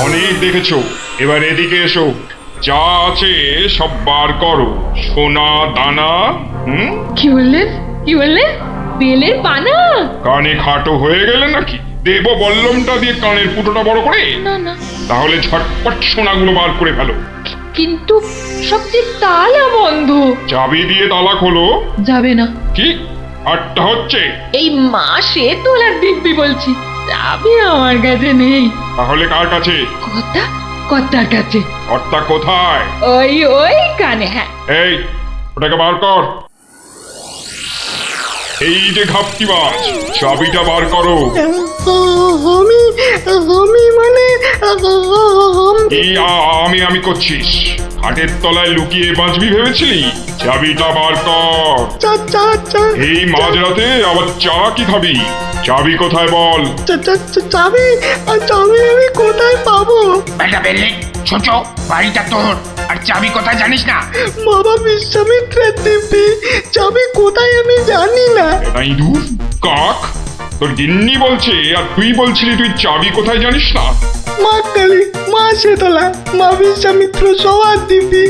অনেক দেখেছো, এবার এদিকে এসো। যা আছে সব বার করো, সোনা দানা। কি বললেন? কি বললেন? বেলের পানা? কানে খাটো হয়ে গেলে নাকি? দেব বল্লমটা দিয়ে কানের ফুটোটা বড় করে? না না, তাহলে ঝটপট সোনাগুলো বার করে ফেলো। কিন্তু সব যে তালা বন্ধ। চাবি দিয়ে তালা খোলো। যাবে না। কি আটটা হচ্ছে? এই মাসে তোলার দিব্যি বলছি, চাবি আমার কাছে নেই। তাহলে কার কাছে? কর্তার কাছে। কর্তা কোথায়? ওই কানে। হ্যাঁ, এই ওটাকে বার কর। এই যে ঘাপটিবাজ, চাবিটা বার করো। আমি মানে এই আমি করছিস? হাটের তলায় লুকিয়ে বাঁচবি ভেবেছিলি? চাবিটা বার কর। এই মাঝরাতে আবার চা কি খাবি? চাবি কোথায় বল? চাবি আমি কোথায় পাবো? বেটা বেলে, ছোট বাড়িটা তোর, আর চাবি কোথায় জানিস না? বাবা বিশ্বামিত্রের দিব্যি, চাবি কোথায় আমি জানি না। এটা ইঁদুর কাক, তোর গিন্নি বলছে আর তুই বলছিলি তুই চাবি কোথায় জানিস না? মা কালী, মা শীতলা, মা বিশ্বামিত্র সবার দিব্যি,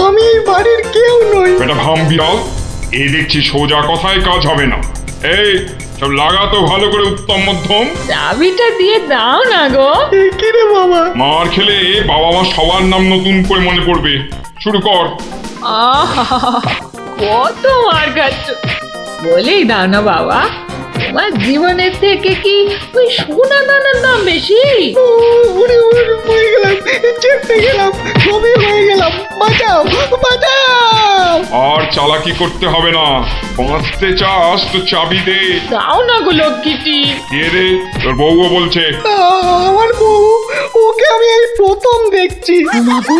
আমি এই বাড়ির কেউ নই। এটা ভাম বিড়াল, এই দেখছি সোজা কথায় কাজ হবে না। এই সব লাগাতো ভালো করে উত্তম মধ্যম। চাবিটা দিয়ে দাও না গো। কি রে বাবা? মার খেলে বাবা মা সবার নাম নতুন করে মনে পড়বে। শুরু কর। কত মার খাচ্ছ, বলেই দাও না বাবা। তোমার জীবনের থেকে কি ওই সোনা দানার দাম বেশি? উড়ে হয়ে গেলাম, চেপে গেলাম, সবই হয়ে গেলাম। বাঁচাও বাঁচাও। আর চালাকি করতে হবে না, বাঁচতে চাস তো চাবি দে। দাও না গো লক্ষ্মীটি। দিয়ে দে, তোর বউও বলছে। আমার বউ, ওকে আমি এই প্রথম দেখছি। বাবু,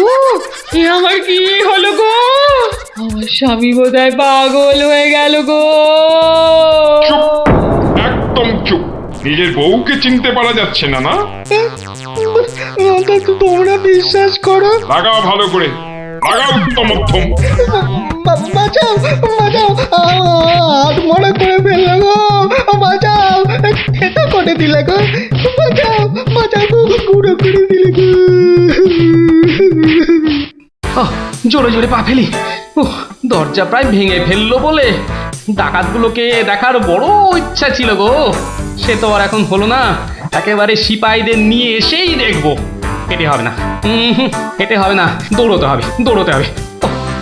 এ আমার কি হলো গো? আমার স্বামী বোধহয় পাগল হয়ে গেল গো। চুপ, একদম চুপ। নিজের বউকে চিনতে পারা যাচ্ছে না না? তোমরা বিশ্বাস করো। লাগাও ভালো করে, লাগাও উত্তম মধ্যম। বাঁচাও বাঁচাও, হাত মনে করে ফেললে গো, বাঁচাও, খেতে করে দিলে গো, বাঁচাও বাঁচাও, গুঁড়ো করে দিলে গো। ওহ, জোরে জোরে পা ফেলি। দরজা প্রায় ভেঙে ফেললো বলে ডাকাতগুলোকে দেখার বড় ইচ্ছা ছিল গো। সে তো আর এখন হলো না। একেবারে সিপাহীদের নিয়ে এসেই দেখবো। হেঁটে হবে না, হেঁটে হবে না, দৌড়তে হবে, দৌড়তে হবে।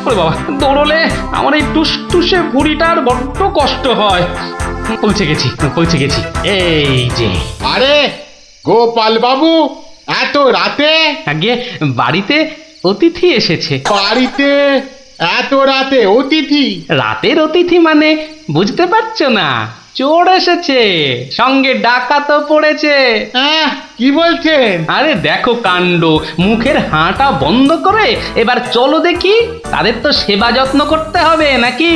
ওরে বাবা, দৌড়লে আমার এই টুসটুসে ভুঁড়িটার বড্ড কষ্ট হয়। পৌঁছে গেছি, পৌঁছে গেছি, এই যে। আরে গোপাল বাবু, এত রাতে? আগে বাড়িতে অতিথি এসেছে। বাড়িতে এত রাতে অতিথি? রাতের অতিথি মানে বুঝতে পারছো না? চোর এসেছে, সঙ্গে ডাকাতও পড়েছে। কি বলছেন? আরে দেখো কাণ্ড, মুখের হাঁটা বন্ধ করে এবার চলো দেখি। তাদের তো সেবা যত্ন করতে হবে নাকি?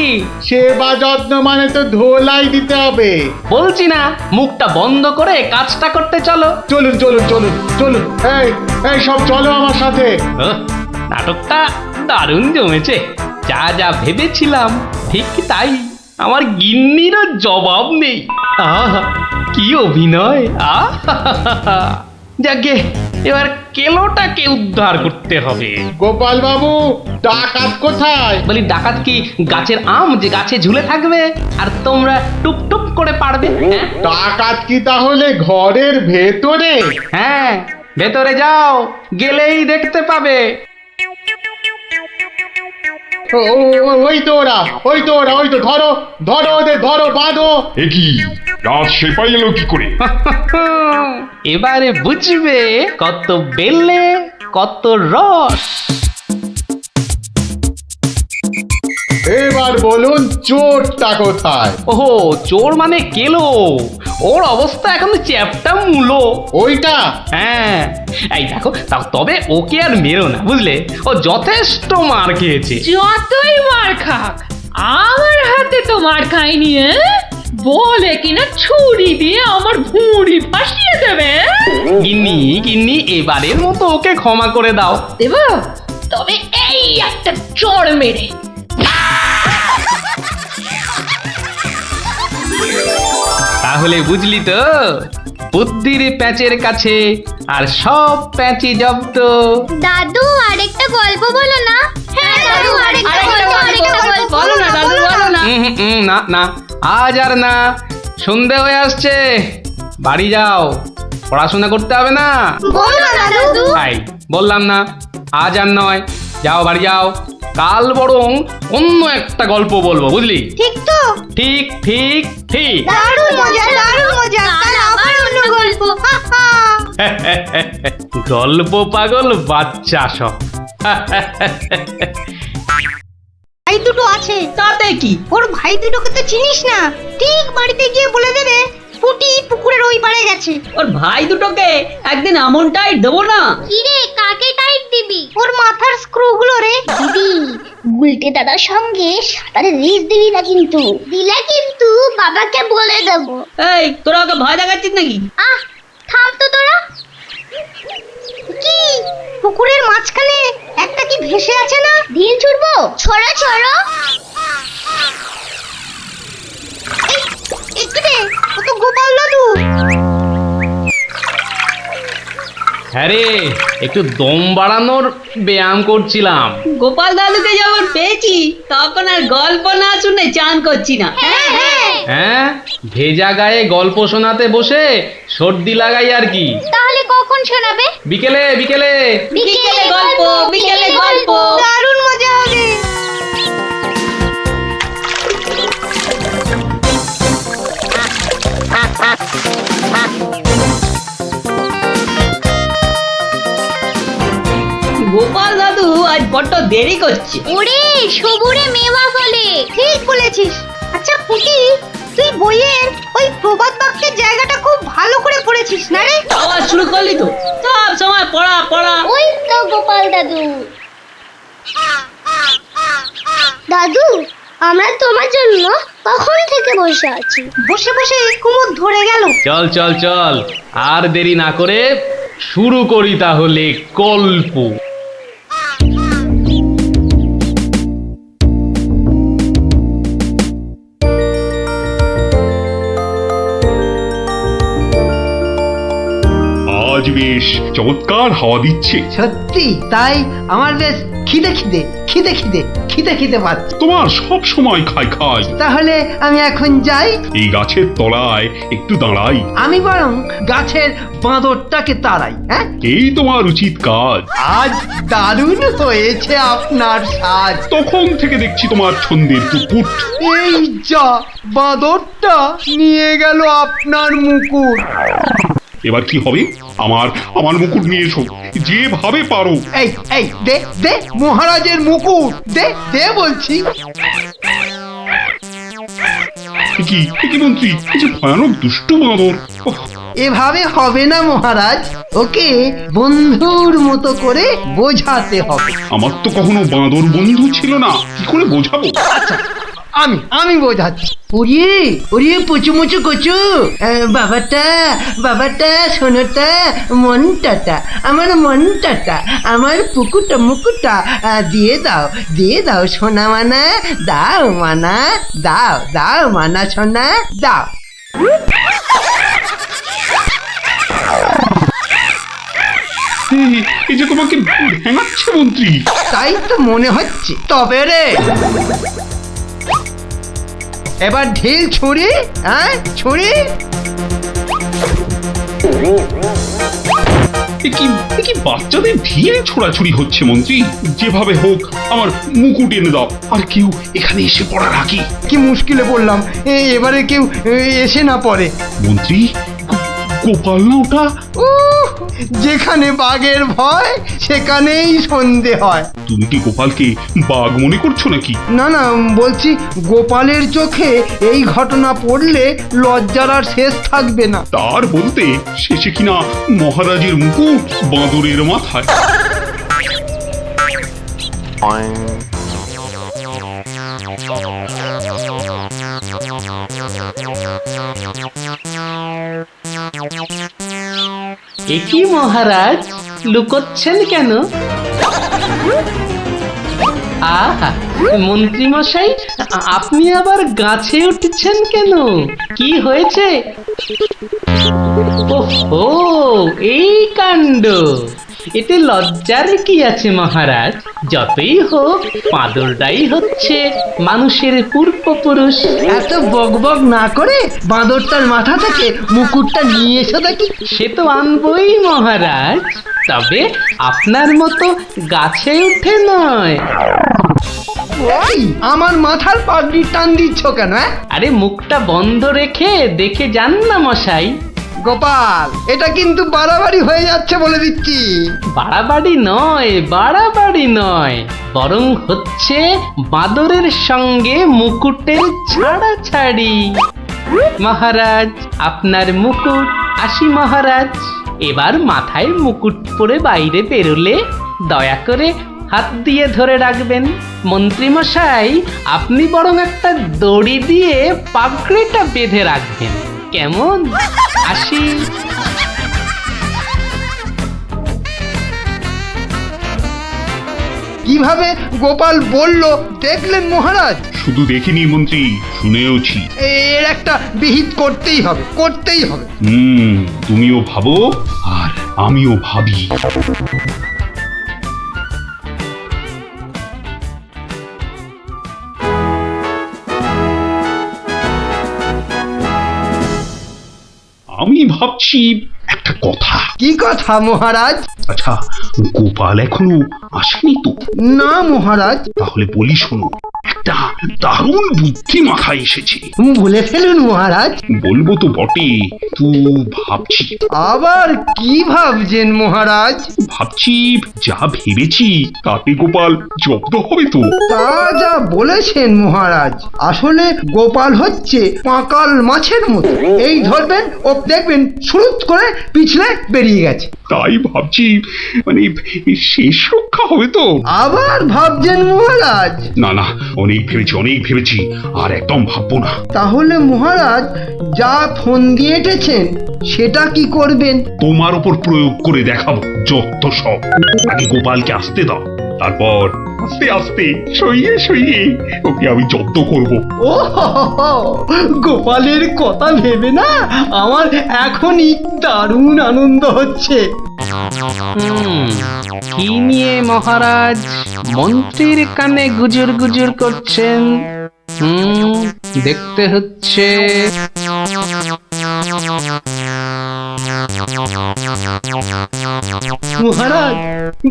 সেবা যত্ন মানে তো ধোলাই দিতে হবে। বলছি না, মুখটা বন্ধ করে কাজটা করতে চলো। চলুন চলুন চলুন চলুন, এই এই সব চলো আমার সাথে। নাটকটা দারুণ জমেছে। যা যা ভেবেছিলাম ঠিক তাই। আমার গিন্নিরও জবাব নেই। আহা, কি অভিনয়! আহা, যাকে এবার কেলোটাকে উদ্ধার করতে হবে। গোপাল বাবু, ডাকাত কোথায়? বলি, ডাকাত কি গাছের আম যে গাছে ঝুলে থাকবে আর তোমরা টুপ টুপ করে পারবে? হ্যাঁ, ডাকাত কি তাহলে ঘরের ভেতরে? হ্যাঁ, ভেতরে যাও, গেলেই দেখতে পাবে। ওই তো ওরা, ওই তো ওরা, ওই তো, ধরো ধরো ওদের, ধরো, বাঁধো। এ কি, রাত সেপাই এলো কি করে? এবারে বুঝবে কত বেলে কত রস। এবার বলুন, চোরটা কোথায়? ওহো, চোর মানে কেলো। ওর অবস্থা এখন চ্যাপটা মূলো। ওইটা? হ্যাঁ, এই দেখো, তবে ওকে আর মেরো না, বুঝলে? ও যথেষ্ট মার খেয়েছে। যতই মার খাক, আমার হাতে তো মার খায়নি। বলে কিনা ছুরি দিয়ে আমার ভুঁড়ি ফাঁসিয়ে দেবে। গিন্নি গিন্নি, এবারের মতো ওকে ক্ষমা করে দাও। দেব, তবে এই একটা চড় মেরে। তাহলে বুঝলি তো, বুদ্ধির প্যাঁচের কাছে আর সব প্যাঁচি জব্দ। দাদু আরেকটা গল্প বলো না। হ্যাঁ দাদু, আরেকটা গল্প বলো না। দাদু বলো না। না না, আজ আর না। সন্ধে হয়ে আসছে, বাড়ি যাও, পড়াশোনা করতে হবে না। বলো না দাদু। তাই বললাম না, আজ আর নয়, যাও বাড়ি যাও। কাল বরং অন্য একটা গল্প বলবো, বুঝলি? ঠিক তো? ঠিক ঠিক ঠিক। দারুণ মজা, দারুণ মজা। কাল আবার অন্য গল্প। গল্প পাগল বাচ্চা সব। ভাই দুটো আছে, তাতে কি? ওর ভাই দুটোকে তো চিনিস না। ঠিক বাড়িতে গিয়ে বলে দেবে পুটি পুকুরের ওই পারে গেছে। ওর ভাই দুটোকে একদিন এমন টাইট দেবো না। কি রে, কাকে টাইট দিবি? ওর মাথার স্ক্রু গুলো রে। দিদি, গুলটে দাদার সঙ্গে সাঁতারে রেস দিবি না কিন্তু। দিলে কিন্তু বাবাকে বলে দেবো। এই, তোরা ওকে ভয় দেখাচ্ছিস নাকি? আহ, থাম তো তোরা। কি, পুকুরের মাঝখানে একটা কি ভেসে আছে না? ঢিল ছুড়বো? ছড়ো ছড়ো। একটু রে, ও তো গোপাল দাদু। হ্যাঁ রে, একটু দম বাড়ানোর ব্যায়াম করছিলাম। গোপাল দাদুকে যখন পেয়েছি তখন আর গল্প না শুনে চান করছি না। হ্যাঁ হ্যাঁ। হ্যাঁ, ভেজা গায়ে গল্প শোনাতে বসে সর্দি লাগাই আর কি। তাহলে কখন শোনাবে? বিকেলে বিকেলে। বিকেলে গল্প, বিকেলে গল্প। দারুণ মজা হবে। গোপাল দাদু আজ বড্ড দেরি করছে। ওরে, সবুরে মেওয়া ফলে। ঠিক বলেছিস। আচ্ছা পুটি, তুই বইয়ের ওই প্রবাদ বাক্যের জায়গাটা খুব ভালো করে পড়েছিস না রে? আবার শুরু করলি তো, সব সময় পড়া পড়া। ওই তো গোপাল দাদু। দাদু, আমরা তোমার জন্য কখন থেকে বসে আছি। বসে বসে কুমোর ধরে গেল। চল চল চল, আর দেরি না করে শুরু করি তাহলে গল্প। আজ বেশ চমৎকার হাওয়া দিচ্ছে। সত্যি তাই আমার বেশ খিদে খিদে খিদে খিদে খিদে খিদে পাচ্ছে। তোমার সব সময় খাই খাই। তাহলে আমি এখন যাই। এই গাছের তলায় একটু দাঁড়াই। আমি বরং গাছের বাঁদরটাকে তাড়াই। হ্যাঁ, এই তোমার উচিত কাজ। আজ দারুণ হয়েছে আপনার সাজ। তখন থেকে দেখছি তোমার ছন্দের টুকুট। এই যা, বাঁদরটা নিয়ে গেল আপনার মুকুট। এবার কি হবে? আমার আমার মুকুট নিয়ে এসো, যেভাবে পারো। এই এই দে দে মহারাজের মুকুট, দে দে বলছি। কি মন্ত্রী, এই যে ভয়ানক দুষ্টু বাঁদর। ওহ, এভাবে হবে না মহারাজ, ওকে বন্ধুর মতো করে বোঝাতে হবে। আমার তো কখনো বাঁদর বন্ধু ছিল না, কি করে বোঝাবো? আমি বোঝাচ্ছি। ওরে ওরে পুচু মুচু কচু, বাবাটা বাবাটা সোনাটা মনটাটা, আমার মনটাটা, আমার পুকুটা মুকুটা দিয়ে দাও সোনা মানা, দাও মানা, দাও দাও মানা সোনা দাও। এই যে তোমাকে ভেঙাচ্ছে মন্ত্রী। তাই তো মনে হচ্ছে। তবে রে এবার ঢিল ছুরি, হ্যাঁ ছুরি। এ কি বাচ্চাদের ঢিল ছোড়াছুড়ি হচ্ছে মন্ত্রী? যেভাবে হোক আমার মুকুট এনে দাও। আর কেউ এখানে এসে পড়ার আগে। কি মুশকিলে পড়লাম, এবারে কেউ এসে না পড়ে। মন্ত্রী, গোপাল না ওটা? যেখানে বাঘের ভয় সেখানেই সন্ধে হয়। তুমি কি গোপালকে বাঘ মনে করছো নাকি? না না, বলছি গোপালের চোখে এই ঘটনা পড়লে লজ্জার আর শেষ থাকবে না। তার বলতে শেষে কিনা মহারাজের মুকুট বাঁদরের মাথায়। এ কি মহারাজ, লুকোচ্ছেন কেন? আহা, মন্ত্রী মশাই, আপনি আবার গাছে উঠছেন কেন? কি হয়েছে? ওহো, এই কাণ্ড। এতে লজ্জার কি আছে মহারাজ? যতই হোক বাঁদরটাই হচ্ছে মানুষের পূর্বপুরুষ। এত বকবক না করে বাঁদরটার মাথা থেকে মুকুটটা নিয়ে এসো দেখি। সে তো আনবই মহারাজ, তবে আপনার মতো গাছে উঠে নয়। এই, আমার মাথার পাগড়ি টান দিচ্ছ কেন? আরে মুখটা বন্ধ রেখে দেখে যান না মশাই। গোপাল, এটা কিন্তু বাড়াবাড়ি হয়ে যাচ্ছে বলে দিচ্ছি। বাড়াবাড়ি নয়, বরং হচ্ছে বাঁদরের সঙ্গে মুকুটের ছাড়াছাড়ি। মহারাজ, আপনার মুকুট। আসি মহারাজ, এবার মাথায় মুকুট পরে বাইরে বেরোলে দয়া করে হাত দিয়ে ধরে রাখবেন। মন্ত্রী মশাই, আপনি বরং একটা দড়ি দিয়ে পাগড়িটা বেঁধে রাখবেন, কেমন? আসি। কিভাবে গোপাল বলল দেখলেন মহারাজ? শুধু দেখিনি মন্ত্রী, শুনেওছি। এর একটা বিহিত করতেই হবে, করতেই হবে। তুমিও ভাবো আর আমিও ভাবি। আমি ভাবছি একটা কথা। কি কথা মহারাজ? আচ্ছা, গোপাল এখনো আসেনি তো? না মহারাজ। তাহলে বলি শোনো, একটা দারুণ বুদ্ধি মাথায় এসেছে। বলে ফেলুন মহারাজ। বলবো তো বটে, তো ভাবছি। আবার কি ভাবছেন মহারাজ? ভাবছি যা ভেবেছি তাতে গোপাল জব্দ হবে তো? তা যা বলেছেন মহারাজ, আসলে গোপাল হচ্ছে পাঁকাল মাছের মতো। এই ধরবেন ও দেখবেন সুরুত করে পিছলে বেরিয়ে গেছে। তাই ভাবছি, মানে শেষ রক্ষা রক্ষা হবে তো? আবার ভাবছেন মহারাজ? না না, অনেক ভেবেছি আর একদম ভাববো না। তাহলে মহারাজ যা ফোন দিয়ে এঁটেছেন সেটা কি করবেন? তোমার উপর প্রয়োগ করে দেখাবো যত সব। আগে গোপালকে আসতে দাও, তারপর আস্তে আস্তে সইয়ে ওকে আমি জব্দ করব। ও হো হো হো, গোপালের কথা ভেবে না আমার এখনই দারুণ আনন্দ হচ্ছে। কি নিয়ে মহারাজ মন্ত্রীর কানে গুজুর গুজুর করছেন? দেখতে হচ্ছে। মহারাজ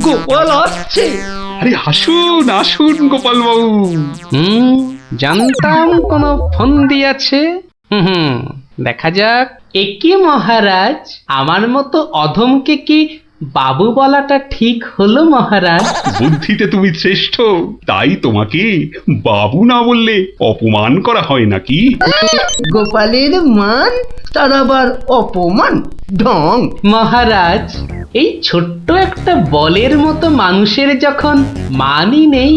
গোপাল আসছে। আরে আসুন গোপাল বাবু। জানতাম কোনো ফোন দিয়েছে। দেখা যাক। একি মহারাজ, আমার মতো অধমকে কি বাবু বলাটা ঠিক হলো মহারাজ? বুদ্ধিতে তুমি শ্রেষ্ঠ, তাই তোমাকে বাবু না বললে অপমান করা হয় নাকি? গোপালের মান তার আবার অপমান, ঢং। মহারাজ, এই ছোট্ট একটা বলের মতো মানুষের যখন মানই নেই,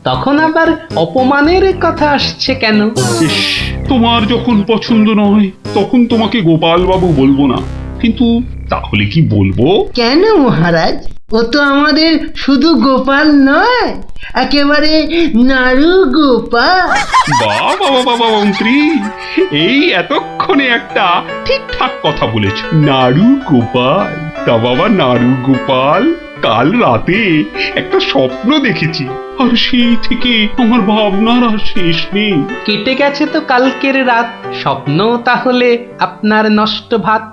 তখন আবার অপমানের কথা আসছে কেন? ইস, তোমার যখন পছন্দ নয় তখন তোমাকে গোপাল বাবু বলবো না, কিন্তু তাহলে কি বলবো? কেন মহারাজ? ও তো আমাদের শুধু গোপাল নয়, একেবারে নাড়ু গোপাল। বাবা মন্ত্রী, এই এতক্ষণে একটা ঠিকঠাক কথা বলেছ। নাড়ু গোপাল? তা বাবা নাড়ু গোপাল, কাল রাতে একটা স্বপ্ন দেখেছি, আর সেই থেকে আমার ভাবনার আর শেষ নেই। কেটে গেছে তো কালকের রাত, স্বপ্ন তাহলে আপনার নষ্ট ভাত।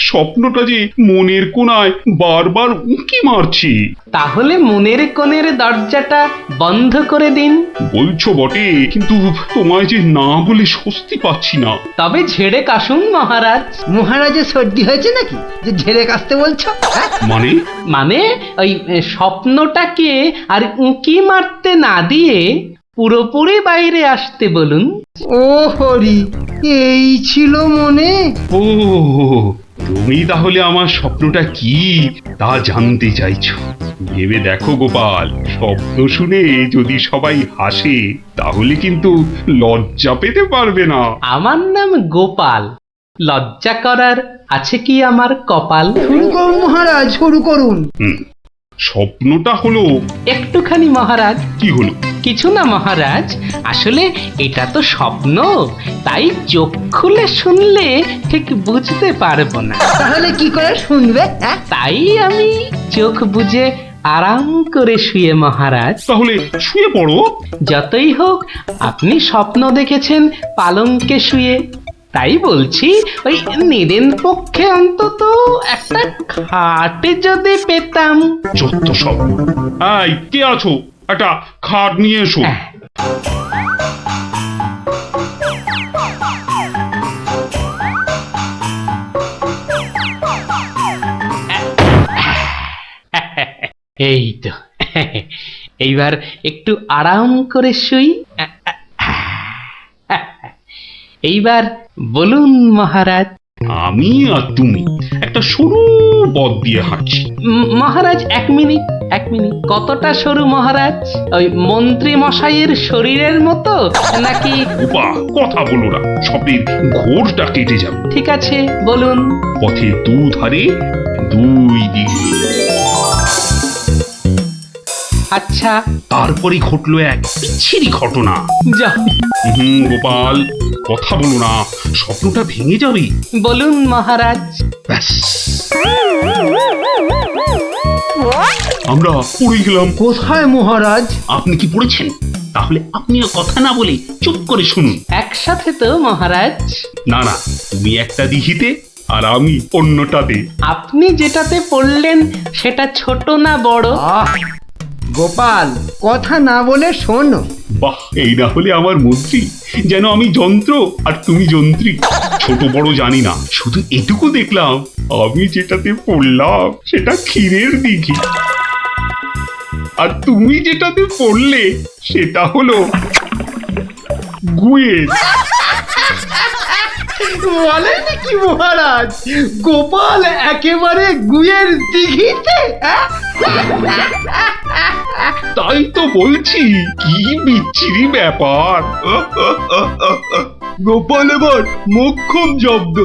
স্বপ্নটা যে মনের কোণায় বারবার উঁকি মারছি। তাহলে মনের কোণের দরজাটা বন্ধ করে দিন। বলছো বটে, কিন্তু তোমায় যে না বলে স্বস্তি পাচ্ছি না। তবে ঝেড়ে কাশুন মহারাজ। মহারাজের সর্দি হয়েছে নাকি যে ঝেড়ে কাশতে বলছো? মানে ওই স্বপ্নটাকে আর উঁকি মারতে না দিয়ে পুরোপুরি বাইরে আসতে বলুন। ও হরি, এই ছিল মনে? ও, তুমি তাহলে আমার স্বপ্নটা কি তা জানতে চাইছো? ভেবে দেখো গোপাল, স্বপ্ন শুনে যদি সবাই হাসে তাহলে কিন্তু লজ্জা পেতে পারবে না। আমার নাম গোপাল, লজ্জা করার আছে কি আমার কপাল? শুরু করুন মহারাজ, শুরু করুন। স্বপ্নটা হলো একটুখানি মহারাজ। কি হলো? কিছু না মহারাজ, আসলে এটা তো স্বপ্ন, তাই চোখ খুলে শুনলে ঠিক বুঝতে পারবো না। তাহলে কি করে শুনবে? তাই আমি চোখ বুজে আরাম করে শুয়ে মহারাজ। তাহলে শুয়ে পড়ো। যতই হোক আপনি স্বপ্ন দেখেছেন পালঙ্কে শুয়ে, তাই বলছি ওই নিদেন পক্ষে অন্তত একটা খাট যদি পেতাম। যত সব। এই, কে আছো? একটা খাট নিয়ে এসো। এই তো, এইবার একটু আরাম করে শুই। এইবার বলুন মহারাজ। আমি আর তুমি একটা সরু পথ দিয়ে হাঁটছি। মহারাজ এক মিনিট। কতটা সরু মহারাজ? ওই মন্ত্রী মশাইয়ের শরীরের মতো নাকি? কথা বলো না, স্বপ্নের ঘোরটা কেটে যাবে। ঠিক আছে, বলুন। পথের দুধারে দুই দিকে। আচ্ছা, তারপরে ঘটলো এক বিচ্ছিরি ঘটনা। যা। গোপাল, কথা বলো না, স্বপ্নটা ভেঙে যাবে। বলুন মহারাজ। ব্যাস, আমরা পড়ে গেলাম। কোথায় মহারাজ? আপনি কি পড়েছেন? তাহলে আপনিও কথা না বলে চুপ করে শুনুন। একসাথে তো মহারাজ? না, তুমি একটা দিঘিতে আর আমি অন্যটাতে। আপনি যেটাতে পড়লেন সেটা ছোট না বড়? গোপাল, কথা না বলে শোনো। বাহ, এই না হলে আমার মন্ত্রী, যেন আমি যন্ত্র আর তুমি যন্ত্রী। ছোট বড় জানি না, শুধু এটুকু দেখলাম, আমি যেটাতে পড়লাম সেটা ক্ষীরের দিঘি, আর তুমি যেটাতে পড়লে সেটা হলো গুয়ের। বলেন কি মহারাজ, গোপাল একেবারে গুয়ের দিঘিতে? তাই তো বলছি, কি বিচ্ছিরি ব্যাপার। গোপাল এবার মোক্ষম জব্দ।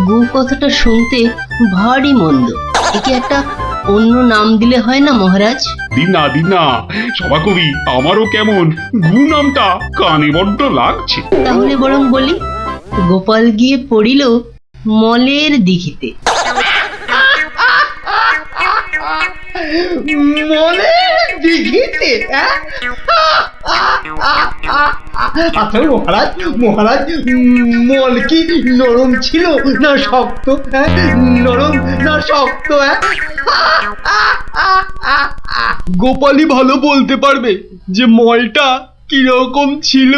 গো কথাটা শুনতে ভারী মন্দ, একে একটা অন্য নাম দিলে হয় না মহারাজ? দিনা দিনা, সভাকবি আমারও কেমন গু নামটা কানে বড্ড লাগছে। তাহলে বরং বলি, গোপাল গিয়ে পড়িল মলের দিঘিতে। মলের দিঘিতে? আসলে মহারাজ, মহারাজ, মল কি নরম ছিল না শক্ত? নরম না শক্ত? গোপালই ভালো বলতে পারবে যে মলটা কিরকম ছিল।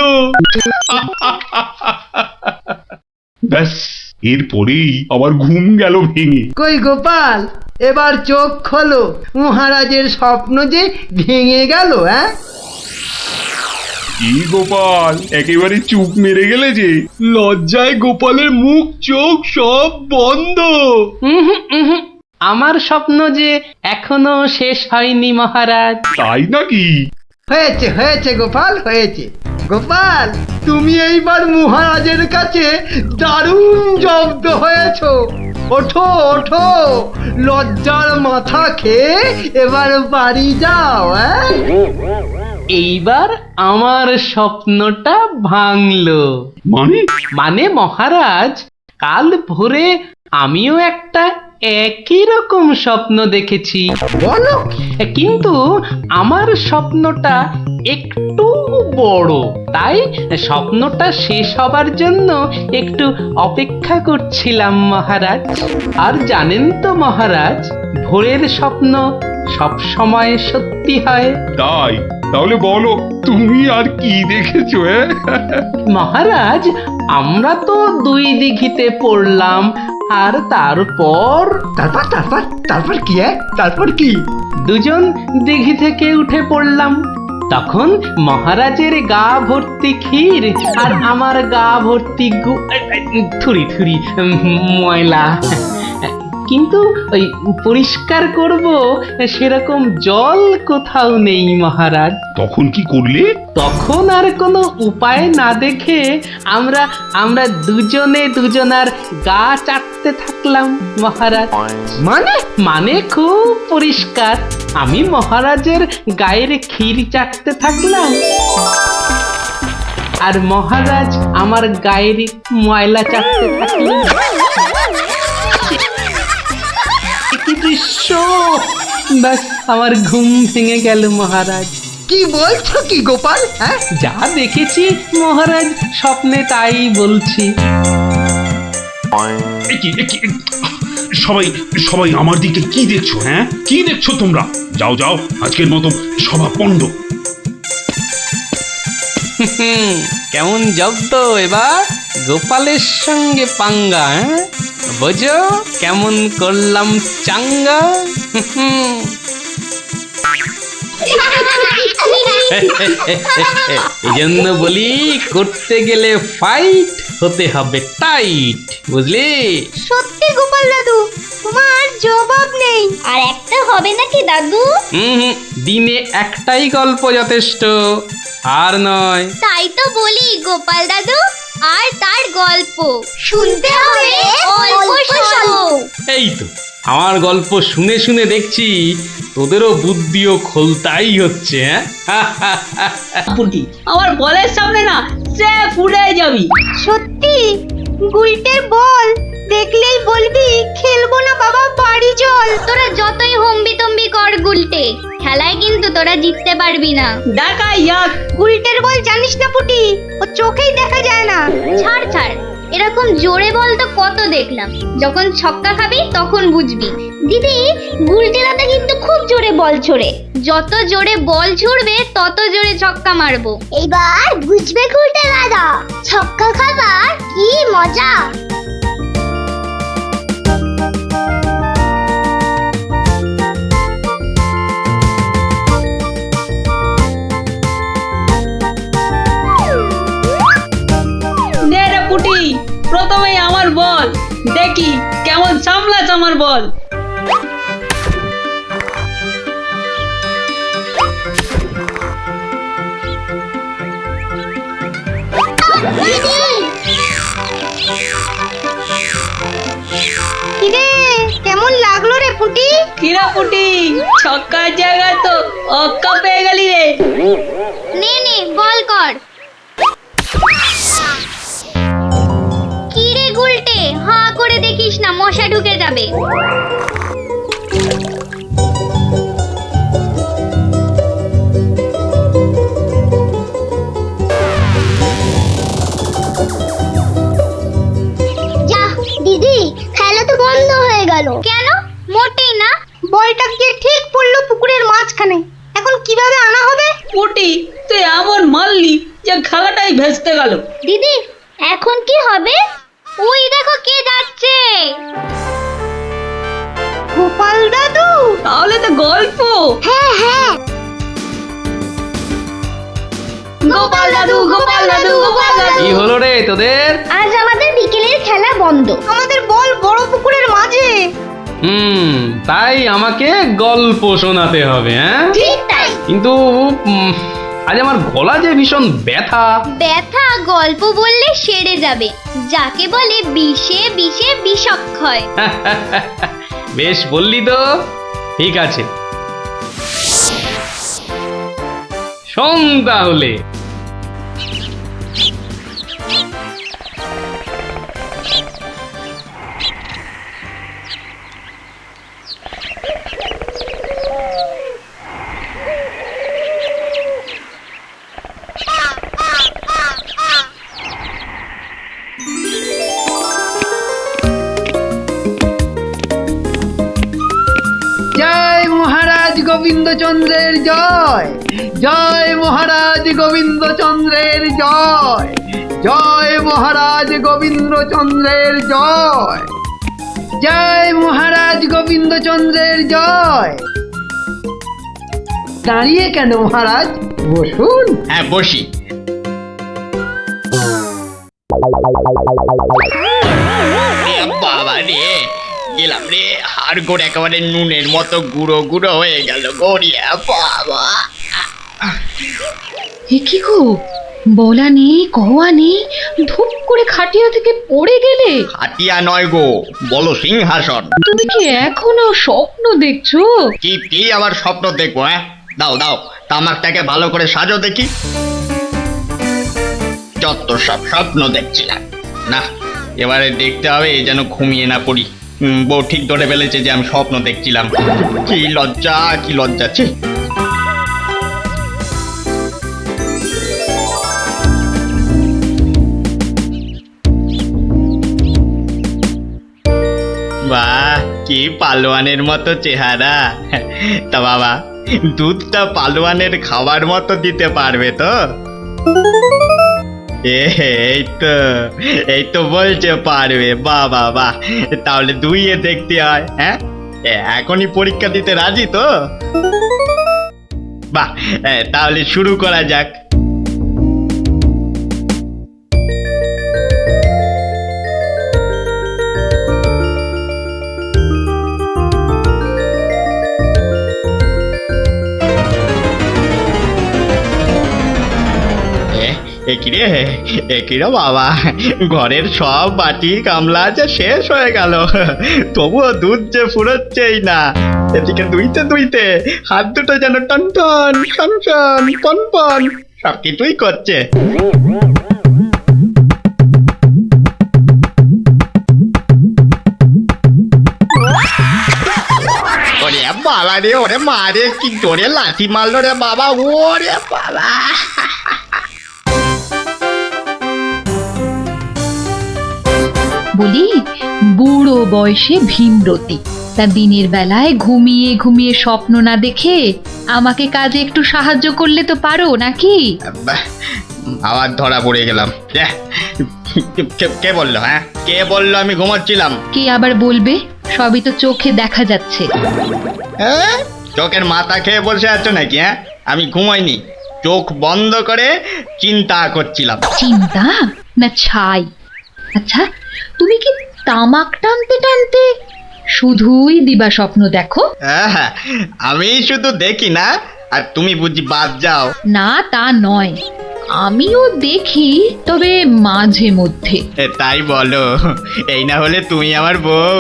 ব্যাস, এরপরেই আবার ঘুম গেল ভেঙে। কই গোপাল, এবার চোখ খোলো, মহারাজের স্বপ্ন যে ভেঙে গেল। কি গোপাল, একেবারে চুপ মেরে গেলে যে। লজ্জায় গোপালের মুখ চোখ সব বন্ধ। আমার স্বপ্ন যে এখনো শেষ হয়নি মহারাজ। তাই নাকি? হয়েছে হয়েছে গোপাল, হয়েছে। গোপাল, তুমি এইবার মহারাজের কাছে দারুণ জব্দ হয়েছ। ওঠো ওঠো, লজ্জার মাথা খেয়ে এবার বাড়ি যাও। এইবার আমার স্বপ্নটা ভাঙলো। মানে মহারাজ, কাল ভোরে আমিও একটা একই রকম স্বপ্ন দেখেছি। বলো? কিন্তু আমার স্বপ্নটা একটু বড়, তাই স্বপ্নটা শেষ হবার জন্য একটু অপেক্ষা করছিলাম মহারাজ। আর জানেন তো মহারাজ, ভোরের স্বপ্ন সব সময় সত্যি হয়। তাই? তাহলে বলো, তুমি আর কি দেখেছো? মহারাজ, আমরা তো দুই দিঘিতে পড়লাম, আর তারপর তারপর তারপর তারপর কি? তারপর কি? দুজন দিঘি থেকে উঠে পড়লাম। তখন মহারাজের গা ভর্তি ক্ষীর আর আমার গা ভর্তি থুরি থুরি ময়লা, কিন্তু ওই পরিষ্কার করব সেরকম জল কোথাও নেই মহারাজ। তখন কি করলে? তখন আর কোনো উপায় না দেখে আমরা দুজনে দুজনার গা চাটতে থাকলাম মহারাজ। মানে খুব পরিষ্কার। আমি মহারাজের গায়ের ক্ষীর চাটতে থাকলাম, আর মহারাজ আমার গায়ের ময়লা চাটতে থাকলেন। কি দৃশ্য! ব্যাস, আমার ঘুম ভেঙে গেল মহারাজ। কি বলছো কি গোপাল? যা দেখেছি মহারাজ, স্বপ্নে তাই বলছি। সবাই সবাই আমার দিকে কি দেখছো? কি দেখছো তোমরা? যাও যাও, আজকের মতো সভা পণ্ড। কেমন জব্দ এবার গোপালের সঙ্গে পাঙ্গা? বোঝো কেমন করলাম চাঙ্গা? এই জন্য বলি, করতে গেলে ফাইট হতে হবে টাইট, বুঝলি? সত্যি গোপাল দাদু, তোমার জবাব নেই। আর একটা হবে নাকি দাদু? দিনে একটাই গল্প যথেষ্ট, আর নয়। তাই তো বলি গোপাল দাদু, আর তার গল্প শুনতে হবে অল্প শোনো। এই তো, আমার গল্প শুনে শুনে দেখছি তোদেরও বুদ্ধিও খোলতাই হচ্ছে। আমার বলের সামনে না সে ফুলে যাবি। সত্যি, গুলটের বল দেখলেই বলবি খেলবো না বাবা, বাড়ি চল। তোরা যতই হম্বি তম্বি কর গুলটে, খেলায় কিন্তু তোরা জিততে পারবি না। ডাকা ইয়াক, গুলটের বল জানিস না পুটি, ও চোখেই দেখা যায় না। ছাড় ছাড়, এরকম জোরে বল তো কত দেখলাম। যখন ছক্কা খাবি তখন বুঝবি। দিদি, গুলটে দাদা কিন্তু খুব জোরে বল ছোড়ে। যত জোরে বল ছুড়বে তত জোরে ছক্কা মারবো। এইবার বুঝবে গুলটে দাদা, ছক্কা খাবার কি মজা। প্রথমেই আমার বল। কিরে কেমন লাগলো রে পুটি? কিরা পুটি, ছক্কার জায়গায় তো অক্কা পেয়ে গেলি রে। নে নে বল কর। কিরে গুলটে, হাঁ করে দেখিস না, মশা ঢুকে যাবে। যা দিদি, খেলা তো বন্ধ হয়ে গেল। কেন? মোটেই না, বলটা গিয়ে ঠিক পড়লো পুকুরের মাঝখানে। এখন কিভাবে আনা হবে? পুটি, তুই এমন মারলি যে খেলাটাই ভেস্তে গেল। দিদি এখন কি হবে? ওই দেখো কে যাচ্ছে। গোপাল দাদু। তাহলে তো গল্প। হ্যাঁ হ্যাঁ, গোপাল দাদু, গোপাল দাদু, গোপাল দাদু। কি হলো রে তোদের? আজ আমাদের বিকেলের খেলা বন্ধ। আমাদের বল বড় পুকুরের মাঝে। তাই আমাকে গল্প শোনাতে হবে, হ্যাঁ? ঠিক তাই। কিন্তু আজ আমার গলা যে ভীষণ ব্যথা। ব্যথা গল্প বললে সেরে যাবে, যাকে বলে বিষে বিষে বিষক্ষয়। বেশ বললি তো, ঠিক আছে, শোন তাহলে। জয় মহারাজ গোবিন্দচন্দ্রের জয়, জয় মহারাজ গোবিন্দচন্দ্রের জয়, জয় মহারাজ গোবিন্দচন্দ্রের জয়, জয় মহারাজ গোবিন্দচন্দ্রের জয়। দাঁড়িয়ে কেন মহারাজ, বসুন। হ্যাঁ বসি। বাবা রে, গেলাম রে, হাড় গোড় একেবারে নুনের মতো গুঁড়ো গুঁড়ো হয়ে গেল গড়িয়া। বাবা, কি গো, বলা নেই কওয়া নেই, ধূপ করে খাটিয়া থেকে পড়ে গেলে। হাতিয়া নয় গো, বলো সিংহাসন। তুমি কি এখনো স্বপ্ন দেখছো? কি কি আবার স্বপ্ন দেখবো? হ্যাঁ দাও দাও, তামাকটাকে ভালো করে সাজো দেখি। যত সব স্বপ্ন দেখছিলাম, না এবারে দেখতে হবে যেন ঘুমিয়ে না পড়ি। বউ ঠিক ধরে ফেলেছে যে আমি স্বপ্ন দেখছিলাম। কি লজ্জা, কি লজ্জা। ছি। বাহ, কি পালোয়ানের মতো চেহারা। তা বাবা, দুধটা পালোয়ানের খাবার মতো দিতে পারবে তো? এই তো বলছে পারবে। বাহ বাহ বাহ, তাহলে দুইয়ে দেখতে হয়। হ্যাঁ, এখনই পরীক্ষা দিতে রাজি তো? বাহ, তাহলে শুরু করা যাক। একিরে বাবা, ঘরের সব বাটি গামলা যে শেষ হয়ে গেল, তবুও দুধ যে ফুরোচ্ছেই না। এদিকে দুইতে দুইতে হাত দুটো যেন টন টন টন টন পন পন সব কিছুই করছে। ওরে বাবা রে, ওরে মা রে, কি জোরে লাথি মারলো রে বাবা। ওরে বাবা, বলি, বুড়ো বয়সে ভীমরতি, তা দিনের বেলায় ঘুমিয়ে ঘুমিয়ে স্বপ্ন না দেখে আমাকে কাজে একটু সাহায্য করলে তো পারো নাকি? আবার ধরা পড়ে গেলাম। কে বললো? হ্যাঁ, কে বললো আমি ঘুমাচ্ছিলাম? কে আবার বলবে? সবই তো চোখে দেখা যাচ্ছে। চোখের মাথা খেয়ে বসে আছো নাকি? হ্যাঁ, আমি ঘুমাইনি, চোখ বন্ধ করে চিন্তা করছিলাম। চিন্তা না ছাই? আচ্ছা, তুমি কি তামাক টানতে টানতে শুধুই দিবা স্বপ্ন দেখো? হ্যাঁ, আমি শুধু দেখি না, আর তুমি বুঝি বাদ যাও? না তা নয়, আমিও দেখি, তবে মাঝে মধ্যে। তাই বলো? এই না হলে তুমি আমার বউ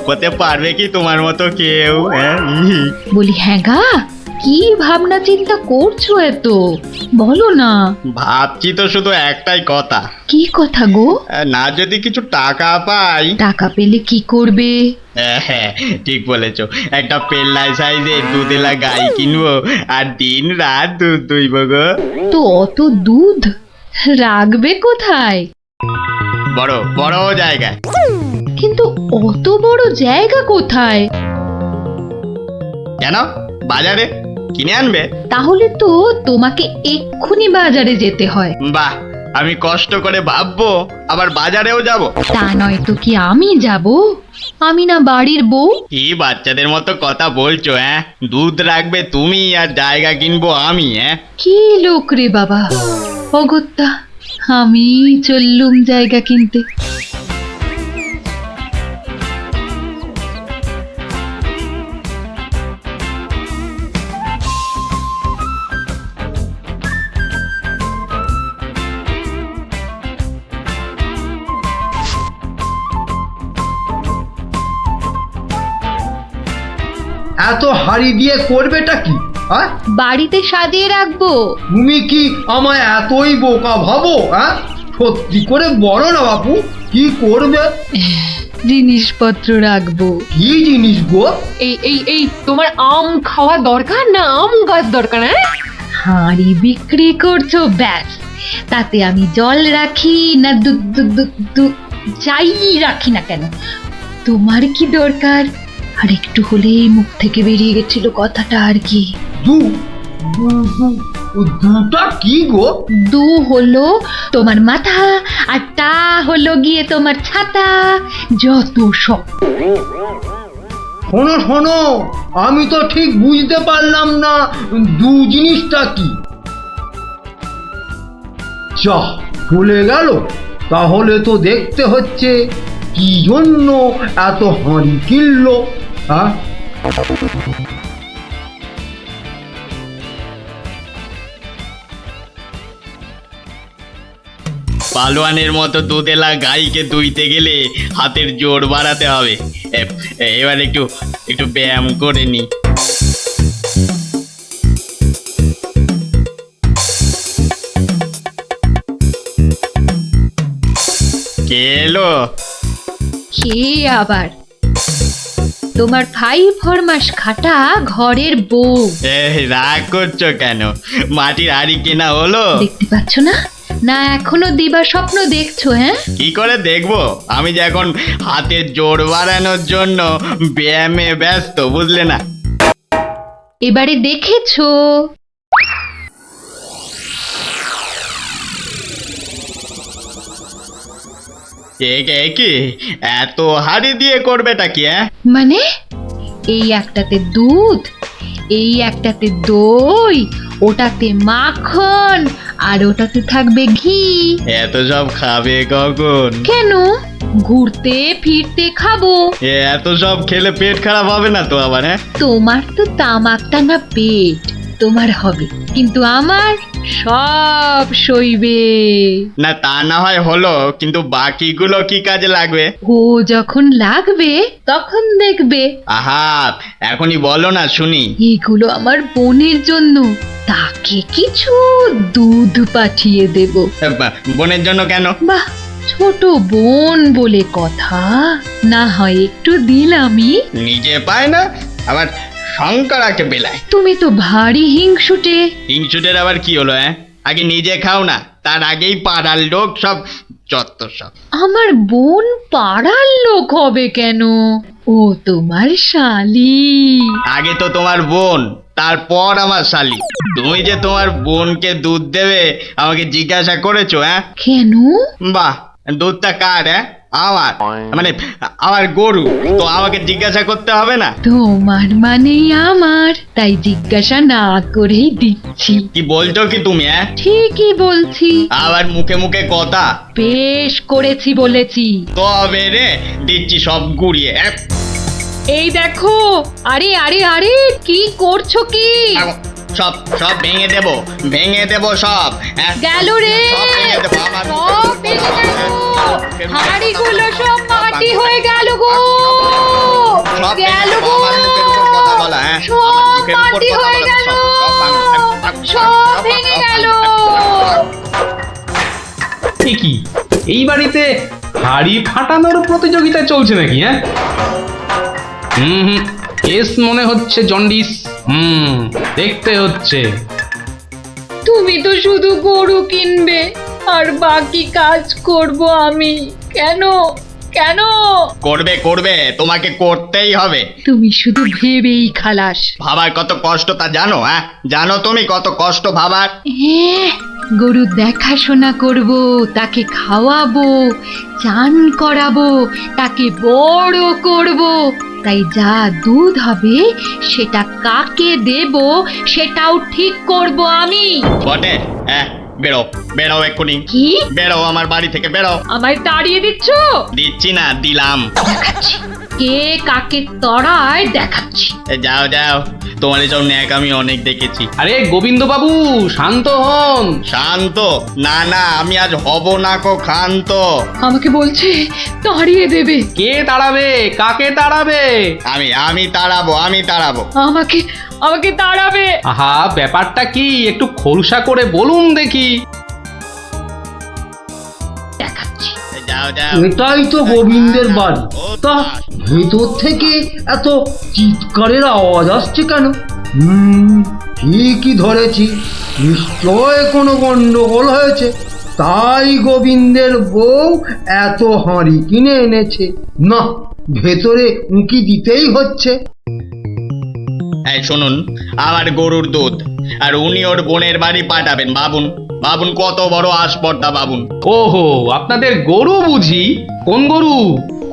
হতে পারবে কি তোমার মতো কেউ? হ্যাঁ, বলি হ্যাঁ গা, কি ভাবনা চিন্তা করছো এত, বলো না। ভাবছি তো শুধু একটাই কথা। কি কথা গো? না যদি কিছু টাকা পাই। টাকা পেলে কি করবে? হ্যাঁ, ঠিক বলেছো, একটা পেল্লাই সাইজের দুধেলা গাই কিনবো আর দিন রাত দুধ দুইব গো। তো অত দুধ রাখবে কোথায়? বড় বড় জায়গায়। কিন্তু অত বড় জায়গা কোথায়? কেন, বাজারে কিনে আনবে? তাহলে তো তোমাকে এক্ষুনি বাজারে যেতে হয়। বাহ, আমি কষ্ট করে ভাববো আবার বাজারেও যাব? তা নয় তো কি আমি যাব? আমি না বাড়ির বউ? কি বাচ্চাদের মতো কথা বলছো? হ্যাঁ, দুধ রাখবে তুমি আর জায়গা কিনবো আমি? হ্যাঁ, কি লোক রে বাবা, অগত্যা আমি চললুম জায়গা কিনতে। এত হাড়ি দিয়ে করবেটা কি? হ্যাঁ, বাড়িতে সাজিয়ে রাখবো। তুমি কি আমায় এতই বোকা ভাবো? হ্যাঁ, সত্যি করে বলো না বাপু, কি করবে? জিনিসপত্র রাখবো। কি জিনিস গো? এই এই এই তোমার আম খাওয়া দরকার না আম গাছ দরকার? হ্যাঁ, হাঁড়ি বিক্রি করছো ব্যাস, তাতে আমি জল রাখি না দুধ দুধ দুধ দুধ যাই রাখি না কেন, তোমার কি দরকার? আর একটু হলেই মুখ থেকে বেরিয়ে গেছিল কথাটা আর কি। দুটা কি গো? দু হলো তোমার মাথা, আর টা হলো গিয়ে তোমার ছাতা, যত সব। শোনো শোনো, আমি তো ঠিক বুঝতে পারলাম না দু জিনিসটা কি। যা চলে গেল, তাহলে তো দেখতে হচ্ছে কি জন্য এত হাঁড়ি কিনলো। হ্যাঁ, পালোয়ানের মতো দুধেলা গাইকে দুইতে গেলে হাতের জোর বাড়াতে হবে। এবার একটু একটু ব্যায়াম করে নি। কে এলো? কে আবার? তোমার ভাই ফরমাস খাটা ঘরের বউ। রাগ করছো কেন? মাটির হাড়ি কেনা হলো? দেখতে পাচ্ছ না? না এখনো দিবা স্বপ্ন দেখছো? হ্যাঁ, কি করে দেখবো? আমি যে এখন হাতের জোর বাড়ানোর জন্য ব্যায়ামে ব্যস্ত, বুঝলে না? এবারে দেখেছো? কি এত হাড়ি দিয়ে করবেটা কি? হ্যাঁ, মানে এই একটাতে দুধ, এই একটাতে দই, ওটাতে মাখন, আর ওটাতে থাকবে ঘি। এত সব খাবে কখন? কেন, ঘুরতে ফিরতে খাবো। এত সব খেলে পেট খারাপ হবে না তো আবার? হ্যাঁ, তোমার তো তামাক টানা পেট, তোমার হবে, কিন্তু আমার সব সইবে। না তা না হয় হলো, কিন্তু বাকিগুলো কি কাজে লাগবে? ও যখন লাগবে তখন দেখবে। আহা, এখনই বলো না শুনি। এগুলো আমার বোনের জন্য, তাকে কিছু দুধ পাঠিয়ে দেব। বোনের জন্য কেন? বাহ, ছোট বোন বলে কথা, না হয় একটু দিলামই। নিজে পায় না, আবার শঙ্করাকে বেলায়। তুমি তো ভারী হিংসুটে। হিংসুটের আবার কি হলো? হ্যাঁ, আগে নিজে খাও না, তার আগেই পাড়ার লোক সব যত সব। আমার বোন পাড়ার লোক হবে কেন? ও তোমার শালি। আগে তো তোমার বোন, তারপর আমার শালি। তুমি যে তোমার বোনকে দুধ দেবে আমাকে জিজ্ঞাসা করেছো? হ্যাঁ, কেন? বাহ, দুধটা কার? হ্যাঁ, আমার, মানে আমার গরু, তো আমাকে জিজ্ঞাসা করতে হবে না? তোমার মানেই আমার, তাই জিজ্ঞাসা না করেই দিচ্ছি। কি বলছো কি তুমি? হ্যাঁ, ঠিকই বলছি। আবার মুখে মুখে কথা। বেশ করেছি বলেছি। তবে রে দিচ্ছি সব গুড়িয়ে। এই দেখো, আরে আরে আরে কি করছো কি? সব সব ভেঙে দেবো সব। হ্যাঁ, গেল রে, সব ভেঙে দেবো আমার। সব ভেঙে গেল, হাড়িগুলো সব মাটি হয়ে গেল গো, সব গেল গো, আমার মুখের উপর কথা বলা, হ্যাঁ? সব আমার মুখের উপর মাটি কথা হয়ে বলা, গেল, সব ভেঙে গেল। এ কি এই বাড়িতে হাড়ি ফাটানোর প্রতিযোগিতা চলছে নাকি? হ্যাঁ, হুম, কেস মনে হচ্ছে জন্ডিস। দেখতে হচ্ছে। তুমি তো শুধু গরু কিনবে আর বাকি কাজ করব আমি। কেন কেন? করবে, তোমাকে করতেই হবে। তুমি শুধু ভেবেই খালাস। ভাবার কত কষ্ট তা জানো? হ্যাঁ, জানো তুমি কত কষ্ট ভাবার? হ্যাঁ, গরু দেখাশোনা করব, তাকে খাওয়াবো, চান করাবো, তাকে বড় করব। তাই যা দুধ হবে সেটা কাকে দেব সেটাও ঠিক করব আমি। বটে, হ্যাঁ, বেরো এক্ষুনি। কি? বেরো আমার বাড়ি থেকে, বেরো। আমায় তাড়িয়ে দিচ্ছ? দিচ্ছি না, দিলাম। দেখাচ্ছি কে কাকে তড়ায়, দেখাচ্ছি। যাও, তোমার এসব ন্যাক আমি অনেক দেখেছি। আরে গোবিন্দ বাবু, শান্ত হন। শান্ত? না, আমি আজ হব না কো ক্ষান্ত। আমাকে বলছে তাড়িয়ে দেবে। কে তাড়াবে? কাকে তাড়াবে? আমি তাড়াবো। আমাকে তাড়াবে। আহা, ব্যাপারটা কি একটু খোলসা করে বলুন দেখি। দেখাচ্ছি। যাও। এটাই তো গোবিন্দের বাড়ি। তা ভেতর থেকে এত চিৎকারের আওয়াজ আসছে কেন? ঠিকই ধরেছি, নিশ্চয় কোনো গন্ডগোল হয়েছে, তাই গোবিন্দের বউ এত হাঁড়ি কিনে এনেছে। না, ভেতরে উঁকি দিতেই হচ্ছে। এই শুনুন, আমার গরুর দুধ, আর উনি ওর বোনের বাড়ি পাঠাবেন। বাবুন কত বড় আসপর্দা বাবুন। ওহো, আপনাদের গরু বুঝি? কোন গরু?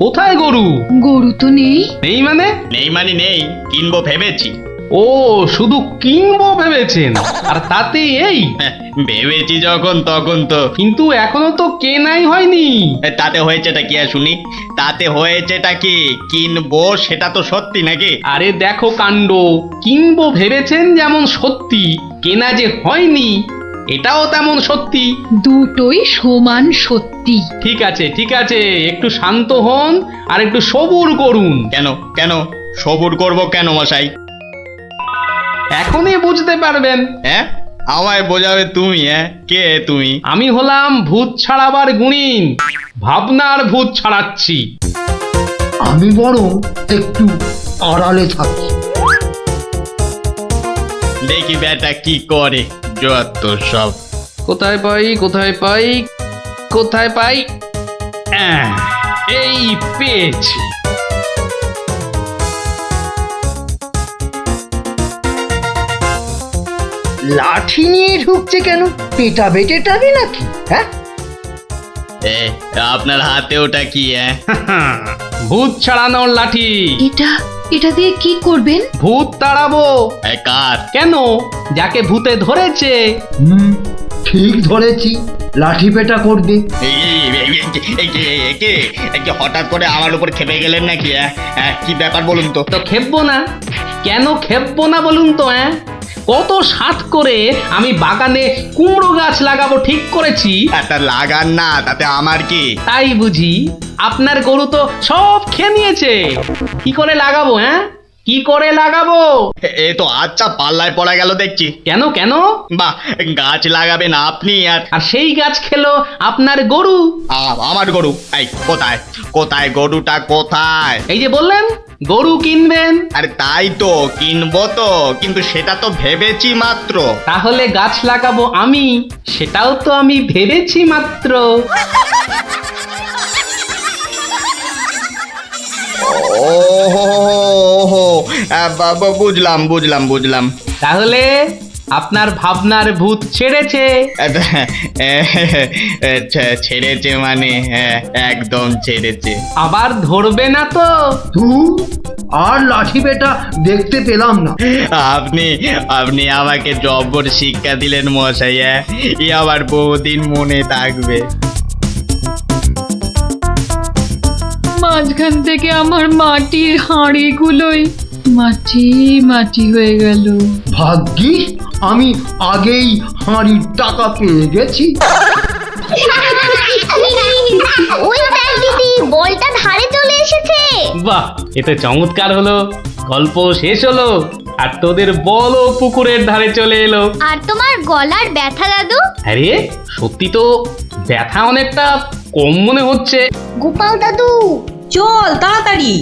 কোথায় গরু? গরু তো নেই। নেই মানে? নেই, কিনবো ভেবেছি। ও, শুধু কিনবো ভেবেছেন? আর তাতে এই? ভেবেছি যখন তখন তো। কিন্তু এখনো তো কেনাই হয়নি। তাতে হয়েছেটা কি শুনি? তাতে হয়েছেটা কি? কিনবো সেটা তো সত্যি নাকি? আরে দেখো কাণ্ড, কিনবো ভেবেছেন যেমন সত্যি, কেনা যে হয়নি এটাও তেমন সত্যি। দুটোই সমান সত্যি। ঠিক আছে, একটু শান্ত হন আর একটু সবুর করুন। কেন সবুর করব কেন মশাই? এখনই বুঝতে পারবেন। হ্যাঁ, আমায় বোঝাবে তুমি? হ্যাঁ, কে তুমি? আমি হলাম ভূত ছাড়াবার গুণিন, ভাবনার ভূত ছাড়াচ্ছি। আমি বরং একটু আড়ালে থাকি। দেখি বেটা কি করে, যত সব। কোথায় পাই? এই পেয়েছি। লাঠি নিয়ে ঢুকছে কেন? পেটাবে নাকি? হ্যাঁ, আপনার হাতে ওটা কি? ভূত ছাড়ানোর লাঠি। এটা দিয়ে কি করবেন? ভূত তাড়াবো। কার? কেন? যাকে ভূতে ধরেছে। ঠিক ধরেছি, লাঠি পেটা করবে। হঠাৎ করে আমার উপর খেপে গেলেন নাকি? কি ব্যাপার বলুন তো? খেপবো না? কেন খেপবো না বলুন তো? কত সাত করে আমি বাগানে কুমড়ো গাছ লাগাবো ঠিক করেছি। একটা লাগান না, তাতে আমার কি? তাই বুঝি? আপনার গরু তো সব খেয়ে নিয়েছে। কি করে লাগাবো? কি করে লাগাবো? এ তো আচ্ছা পাল্লায় পড়া গেল দেখছি। কেন? বাহ, গাছ লাগাবেন আপনি আর সেই গাছ খেলো আপনার গরু। আমার গরু? এই কোথায় গরুটা কোথায়? এই যে বললেন গরু কিনবেন। আরে তাই তো, কিনবো তো, কিন্তু সেটা তো ভেবেছি মাত্র। তাহলে গাছ লাগাবো আমি, সেটাও তো আমি ভেবেছি মাত্র। ওহো, বুঝলাম। তাহলে আপনার ভাবনার ভূত ছেড়েছে? ছেড়েছে মানে? একদম ছেড়েছে। আবার ধরবে না তো? আর লাঠি পেটা দেখতে পেলাম না। আপনি আমাকে জব্বর শিক্ষা দিলেন মশাই। এ আবার বহুদিন মনে থাকবে। মা, মাঝখান থেকে আমার মাটির হাঁড়িগুলোই মাটি মাটি হয়ে গেল। ভাগ্যিস আমি আগেই হাঁড়ির টাকা পেয়ে গেছি। ওই দেখ দিদি, বলটা ধারে চলে এসেছে। বাহ, এটা চমৎকার হলো। গল্প শেষ হলো আর তোদের বলও পুকুরের ধারে চলে এলো। আর তোমার গলার ব্যথা দাদু? আরে সত্যি তো ব্যথা অনেকটা কম মনে হচ্ছে। গোপাল দাদু চল তাড়াতাড়ি।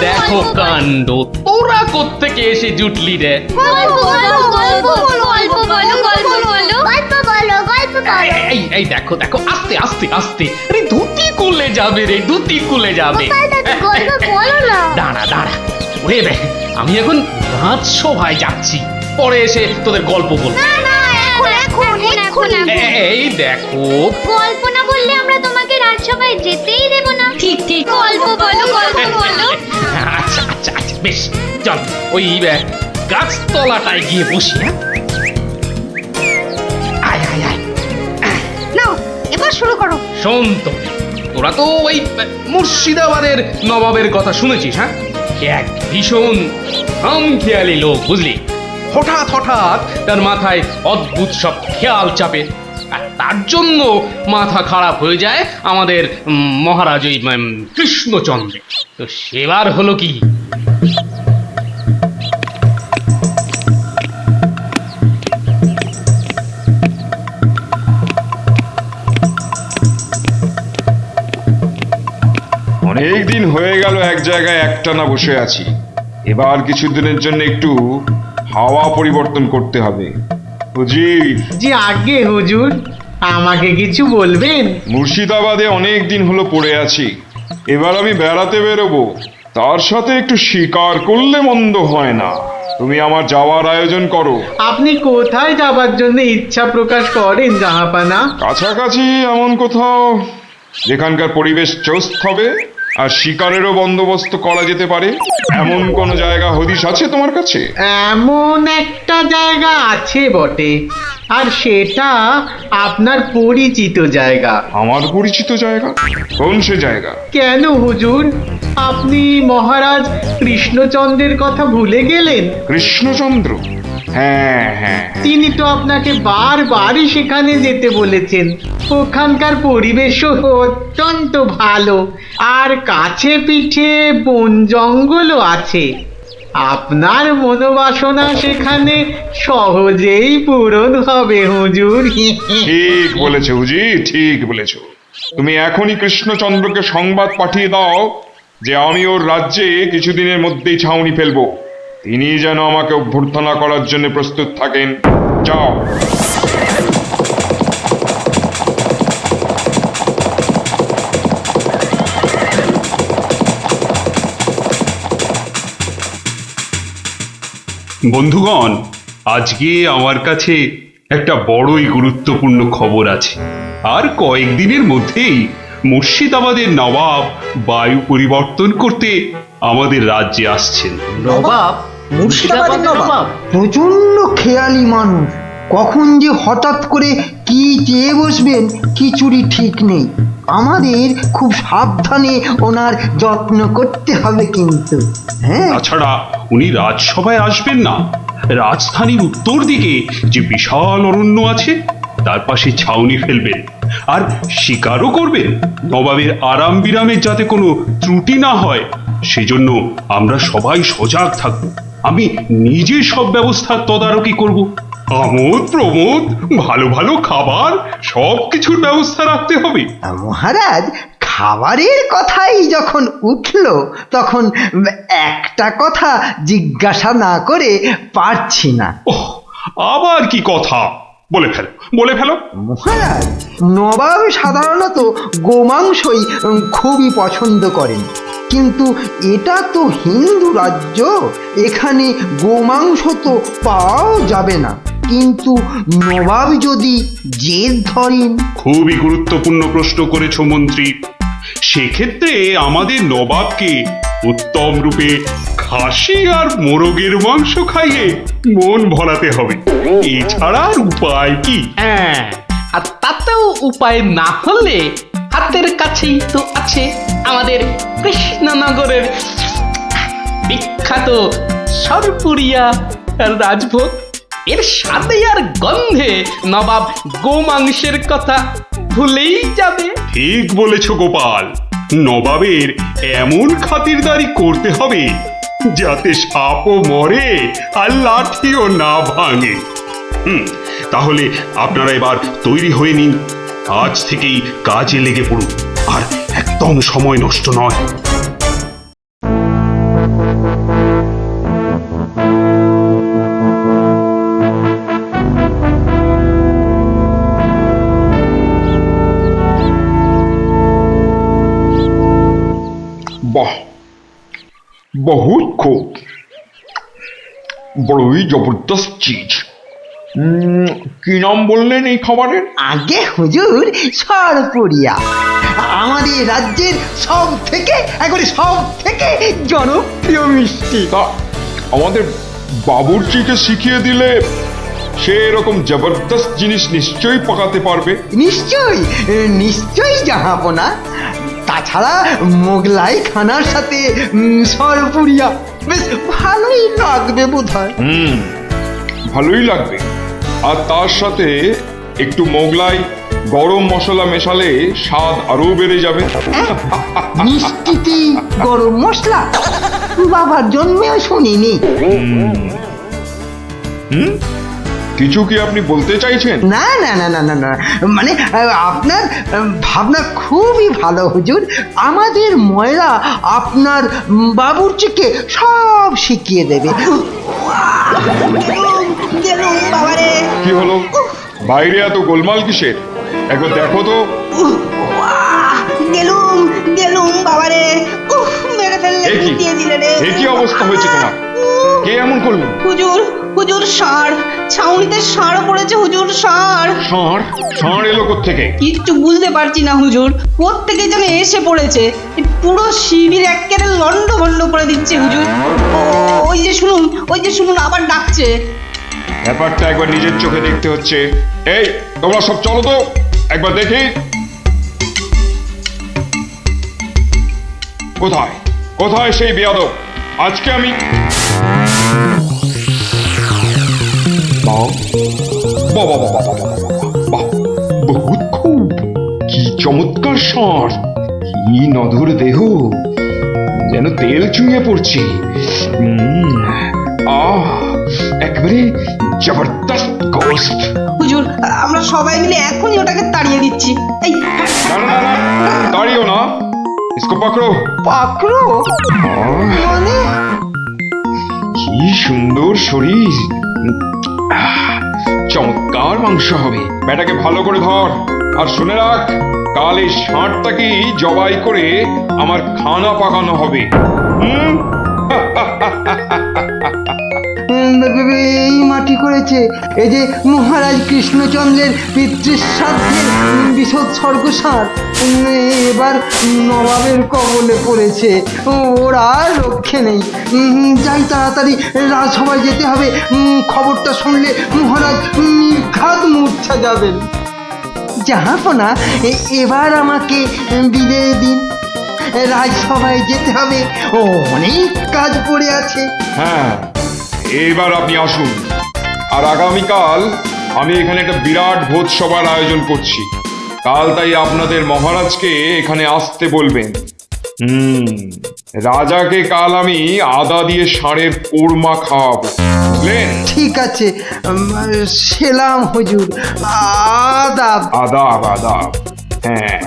দেখো কাণ্ড, তোরা কোত্থেকে এসে জুটলি রে? এই দেখো দেখো, আস্তে আস্তে আস্তে। আরে ধুতি খুলে যাবে রে, ধুতি খুলে যাবে। দাঁড়া দাঁড়া, ওরে রে, আমি এখন রাজসভায় যাচ্ছি, পরে এসে তোদের গল্প বলবো। এই দেখো, গল্প না বললে আমরা তোমাকে রাজসভায় যেতেই দেব না। ঠিক ঠিক। গল্প বলো, গল্প বলো। আচ্ছা আচ্ছা আচ্ছা, বেশ, চল ওই গাছতলাটায় গিয়ে বসি। হ্যাঁ, আয় আয় আয়। নাও এবার শুরু করো। শোন তো, তোরা তো ওই মুর্শিদাবাদের নবাবের কথা শুনেছিস? হ্যাঁ, এক ভীষণ খামখেয়ালি লোক, বুঝলি। হঠাৎ হঠাৎ তার মাথায় অদ্ভুত সব খেয়াল চাপে, আর তার জন্য মাথা খারাপ হয়ে যায় আমাদের মহারাজ ওই কৃষ্ণচন্দ্র। তো সেবার হলো কি, অনেক দিন হয়ে গেল এক জায়গায় একটানা বসে আছি। এবার কিছুদিনের জন্য একটু হাওয়া পরিবর্তন করতে হবে। হুজির, জি আগে হুজুর, আমাকে কিছু বলবেন? মুর্শিদাবাদে অনেক দিন হলো পড়ে আছি, এবার আমি বেড়াতে বেরোবো, তার সাথে একটু শিকার করলে মন্দ হয় না। তুমি আমার যাওয়ার আয়োজন করো। আপনি কোথায় যাবার জন্য ইচ্ছা প্রকাশ করেন জাহাপানা? কাছাকাছি এমন কোথাও যেখানকার পরিবেশ চৌস্ত হবে আর শিকারেরও বন্দোবস্ত করা যেতে পারে, এমন কোন জায়গা হদিশ আছে তোমার কাছে? এমন একটা জায়গা আছে বটে, আর সেটা আপনার পরিচিত জায়গা। আমার পরিচিত জায়গা? কোন সে জায়গা? কেন হুজুর, আপনি মহারাজ কৃষ্ণচন্দ্রের কথা ভুলে গেলেন? কৃষ্ণচন্দ্র? হ্যাঁ হ্যাঁ, তিনি তো আপনাকে বারবারই সেখানে যেতে বলেছেন। ওখানকার পরিবেশও অত্যন্ত ভালো, আর কাছে পিঠে বন জঙ্গলও আছে। আপনার মনোবাসনা সেখানে সহজেই পূরণ হবে হুজুর। ঠিক বলেছো হুজি, ঠিক বলেছো। তুমি এখনই কৃষ্ণচন্দ্রকে সংবাদ পাঠিয়ে দাও যে আমি ওর রাজ্যে কিছুদিনের মধ্যেই ছাউনি ফেলবো। তিনি যেন আমাকে অভ্যর্থনা করার জন্য প্রস্তুত থাকেন। যাও। বন্ধুগণ, আজকে আমার কাছে একটা বড়ই গুরুত্বপূর্ণ খবর আছে। আর কয়েকদিনের মধ্যেই মুর্শিদাবাদের নবাব বায়ু পরিবর্তন করতে আমাদের রাজ্যে আসছেন। নবাব? মুর্শিদাবাদের নবাব প্রচন্ড খেয়ালি মানুষ, কখন যে হঠাৎ করে কি চেয়ে বসবেন কিছুরই ঠিক নেই। আমাদের খুব সাবধানে ওনার যত্ন করতে হবে কিন্তু। হ্যাঁ, তাছাড়া উনি রাজসভায় আসবেন না, রাজধানীর উত্তর দিকে যে বিশাল অরণ্য আছে তার পাশে ছাউনি ফেলবেন আর শিকারও করবেন। নবাবের আরাম বিরামের যাতে কোনো ত্রুটি না হয় সেজন্য আমরা সবাই সজাগ থাকব। আমি নিজে সব ব্যবস্থার তদারকি করব। আমোদ প্রমোদ, ভালো ভালো খাবার, সব কিছুর ব্যবস্থা রাখতে হবে। মহারাজ, খাবারের কথাই যখন উঠলো তখন একটা কথা জিজ্ঞাসা না করে পারছি না। ওহ, আবার কি কথা? বলে ফেলো, বলে ফেলো। মহারাজ, নবাব সাধারণত গোমাংসই খুবই পছন্দ করেন, কিন্তু এটা তো হিন্দু রাজ্য, এখানে গোমাংস তো পাওয়াও যাবে না। কিন্তু নবাব যদি জেদ ধরেন। খুবই গুরুত্বপূর্ণ প্রশ্ন করেছো মন্ত্রী। সেক্ষেত্রে আমাদের নবাবকে উত্তম রূপে খাসি আর মোরগের মাংস খাইয়ে মন ভরাতে হবে, এছাড়া আর উপায় কি? হ্যাঁ, আর তাতেও উপায় না হলে হাতের কাছেই তো আছে আমাদের কৃষ্ণনগরের বিখ্যাত সরপুরিয়া রাজভোগ। এর স্বাদে আর গন্ধে নবাব গোমাংসের কথা ভুলেই যাবে। ঠিক বলেছ গোপাল, নবাবের এমন খাতিরদারি করতে হবে যাতে সাপও মরে আর লাঠিও না ভাঙে। তাহলে আপনারা এবার তৈরি হয়ে নিন, আজ থেকেই কাজে লেগে পড়ুন, আর একদম সময় নষ্ট নয়। বাহ, বহুত খুব, বড়ই জবরদস্ত চিজ। কি নাম বললেন এই খাবারের? আগে হুজুর সরপুরিয়া আমাদের রাজ্যের সব থেকে জনপ্রিয় মিষ্টি। তা আমাদের বাবুর্চিকে শিখিয়ে দিলে সে এরকম জবরদস্ত জিনিস নিশ্চয়ই পাকাতে পারবে। নিশ্চয়ই জাহাপনা। তাছাড়া মোগলাই খানার সাথে সরপুরিয়া বেশ ভালোই লাগবে বোধহয়। ভালোই লাগবে, আর তার সাথে একটু মোগলাই গরম মশলা মেশালে স্বাদ আরো বেড়ে যাবে। মিষ্টিতে গরম মশলা বাবার জন্মেও শুনিনি। কিছু কি আপনি বলতে চাইছেন? না না না না না না, মানে আপনার ভাবনা খুবই ভালো হুজুর। আমাদের ময়রা আপনার বাবুর্চিকে সব শিখিয়ে দেবে। কি হলো, বাইরে এত গোলমাল কিসের? একবার দেখো তো। এ কি অবস্থা হয়েছে তোমার? কে এমন করলো? হুজুর ষাঁড়, ছাউনিতে ষাঁড় পড়েছে হুজুর, ষাঁড়। ষাঁড় এলো কোত্থেকে? কিচ্ছু বুঝতে পারছি না হুজুর, কোত্থেকে যেন এসে পড়েছে, পুরো শিবির একেবারে লন্ডভন্ড করে দিচ্ছে হুজুর। ওই যে শুনুন আবার ডাকছে। ব্যাপারটা একবার নিজের চোখে দেখতে হচ্ছে। এই তোমরা সব চলো তো একবার দেখি। কোথায় কোথায় সেই বেয়াদব? আজকে আমি বহুত খুব, কি চমৎকার ষাঁড়, কি নধর দেহ, যেন তেল চুইয়ে পড়ছে। একবারে জবরদস্ত গোস্ত। হুজুর আমরা সবাই মিলে এখনই ওটাকে তাড়িয়ে দিচ্ছি। এই না, তাড়িও না, ইসকো পাকড়ো। পাকড়ো মানে? কি সুন্দর শরীর, চমৎকার মাংস হবে। বেটাকে ভালো করে ধর, আর শুনে রাখ, কাল এই ষাঁড়টাকেই জবাই করে আমার খানা পাকানো হবে। এই মাটি করেছে, এই যে মহারাজ কৃষ্ণচন্দ্রের পিতৃশ্রাদ্ধের বিসৎসর্গ সার এবার নবাবের কবলে পড়েছে। ওর আর রক্ষে নেই। যাই তাড়াতাড়ি রাজসভায় যেতে হবে। খবরটা শুনলে মহারাজ নির্ঘাত মূর্ছা যাবেন। জাহাপনা, এবার আমাকে বিদায় দিন, রাজসভায় যেতে হবে, অনেক কাজ পড়ে আছে। হ্যাঁ, এবার আপনি আসুন, আর আগামীকাল আমি এখানে একটা বিরাট ভোজ সভার আয়োজন করছি। কাল তাই আপনাদের মহারাজকে এখানে আসতে বলবেন। রাজাকে কাল আমি আদা দিয়ে ষাঁড়ের কোরমা খাওয়াবো, বুঝলেন? ঠিক আছে, সেলাম হুজুর। আদাব। আদাব আদাব। হ্যাঁ,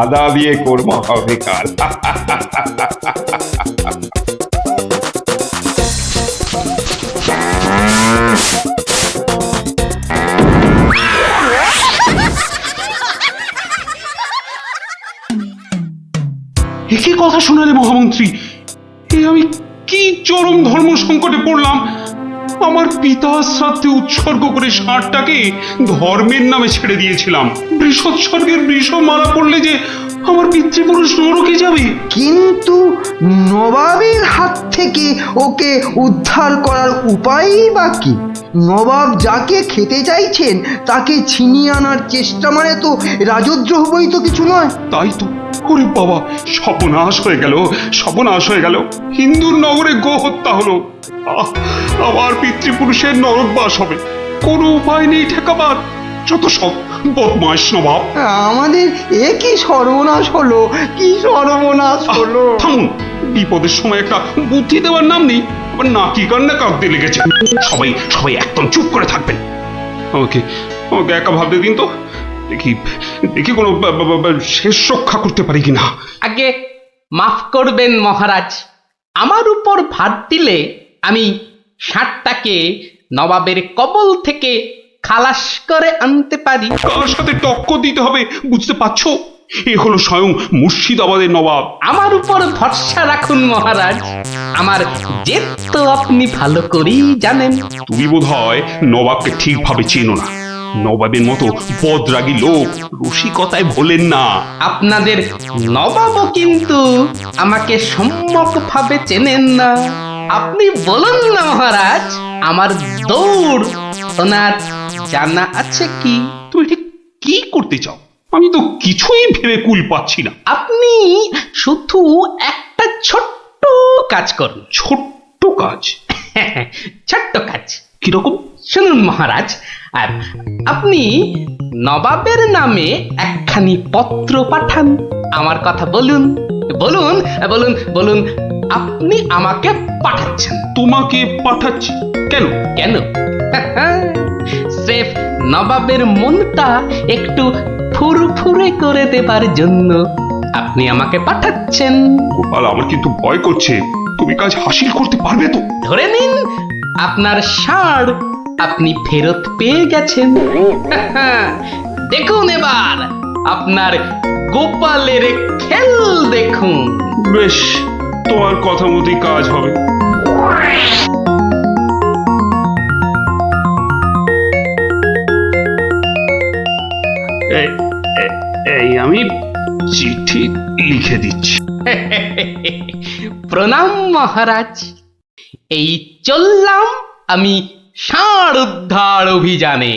আদা দিয়ে কোরমা হবে কাল। একই কথা শোনালে মহামন্ত্রী, এ আমি কি চরম ধর্ম সংকটে পড়লাম। আমার পিতা শ্রাদ্ধে উৎসর্গ করে ষাঁড়টাকে ধর্মের নামে ছেড়ে দিয়েছিলাম। বৃষোৎসর্গের বৃষ মারা পড়লে যে আমার পিতৃপুরুষ নরকে যাবে। কিন্তু নবাবের হাত থেকে ওকে উদ্ধার করার উপায়ই বা কি? নবাব যাকে খেতে চাইছেন তাকে ছিনিয়ে আনার চেষ্টা মানে তো রাজদ্রোহ বই তো কিছু নয়। তাই তো। ওরে বাবা, সর্বনাশ হয়ে গেল, সর্বনাশ হয়ে গেল। হিন্দুর নগরে গো হত্যা হলো। আমার পিতৃপুরুষের নরকবাস হবে। কোনো উপায় নেই ঠেকাবার। যত সব বদমাইশ নবাব। আমাদের এ কি সর্বনাশ হলো, কি সর্বনাশ হলো! থামুন, বিপদের সময় একটা বুদ্ধি দেওয়ার নাম নেই। আবার নাকি কান্না কাঁদতে লেগেছে। সবাই সবাই একদম চুপ করে থাকবেন। আমাকে আমাকে একা ভাবতে দিন তো। দেখি দেখি কোনো শেষ রক্ষা করতে পারি কিনা। আগে মাফ করবেন মহারাজ, আমার উপর ভার দিলে আমি ষাঁড়টাকে নবাবের কবল থেকে খালাস করে আনতে পারি। কার সাথে টক্কর দিতে হবে বুঝতে পারছো? এ হলো স্বয়ং মুর্শিদাবাদের নবাব। আমার উপর ভরসা রাখুন মহারাজ, আমার জেদ তো আপনি ভালো করেই জানেন। তুমি বোধহয় নবাবকে ঠিকভাবে চেনো না। নবাবের মতো বদরাগী লোক রসিকতায় ভোলেন না। আপনাদের নবাবও কিন্তু আমাকে সম্যকভাবে চেনেন না। আপনি বলুন না মহারাজ, আমার দৌড় ওনার জানা আছে কি? তুমি ঠিক কি করতে চাও? আমি তো কিছুই ভেবে কুল পাচ্ছি না। আপনি শুধু একটা ছোট্ট কাজ করুন। ছোট্ট কাজ? ছোট্ট কাজ কিরকম? শুনুন মহারাজ, আর আপনি নবাবের নামে একখানি পত্র পাঠান। আমার কথা বলুন বলুন বলুন বলুন, আপনি আমাকে পাঠাচ্ছেন। তোমাকে পাঠাচ্ছি? কেন কেন? স্রেফ নবাবের মনটা একটু ফুরফুরে করে দেবার জন্য আপনি আমাকে পাঠাচ্ছেন। গোপাল, আমার কিন্তু ভয় করছে। তুমি কাজ হাসিল করতে পারবে তো? ধরে নিন আপনার ষাঁড় আপনি ফেরত পেয়ে গেছেন। দেখুন এবার আপনার গোপালের খেল দেখুন। বেশ, তোমার কথা মতোই কাজ হবে। এই আমি চিঠি লিখে দিচ্ছি। প্রণাম মহারাজ, এই চললাম আমি ষাঁড় উদ্ধার অভিযানে।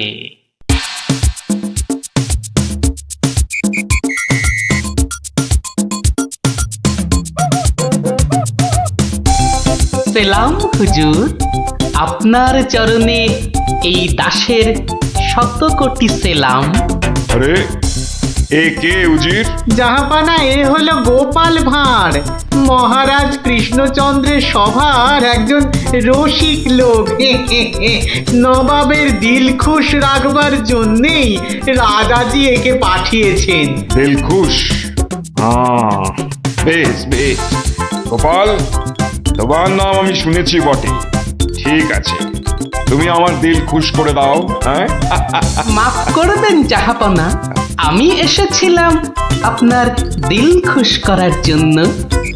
সেলাম হুজুর, আপনার চরণে এই দাসের শত কোটি সেলাম। আরে এ কে উজির? জাহাপানা, এ হলো গোপাল ভাঁড়, মহারাজ কৃষ্ণচন্দ্রের সভার একজন রসিক লোক। নবাবের দিল খুশ রাখবার জন্যেই রাজাজি একে পাঠিয়েছেন। দিলখুশ? বেশ বেশ। গোপাল, তোমার নাম আমি শুনেছি বটে। ঠিক আছে, তুমি আমার দিল খুশ করে দাও। হ্যাঁ, মাফ করবেন জাহাপনা, আমি এসেছিলাম আপনার দিল খুশ করার জন্য,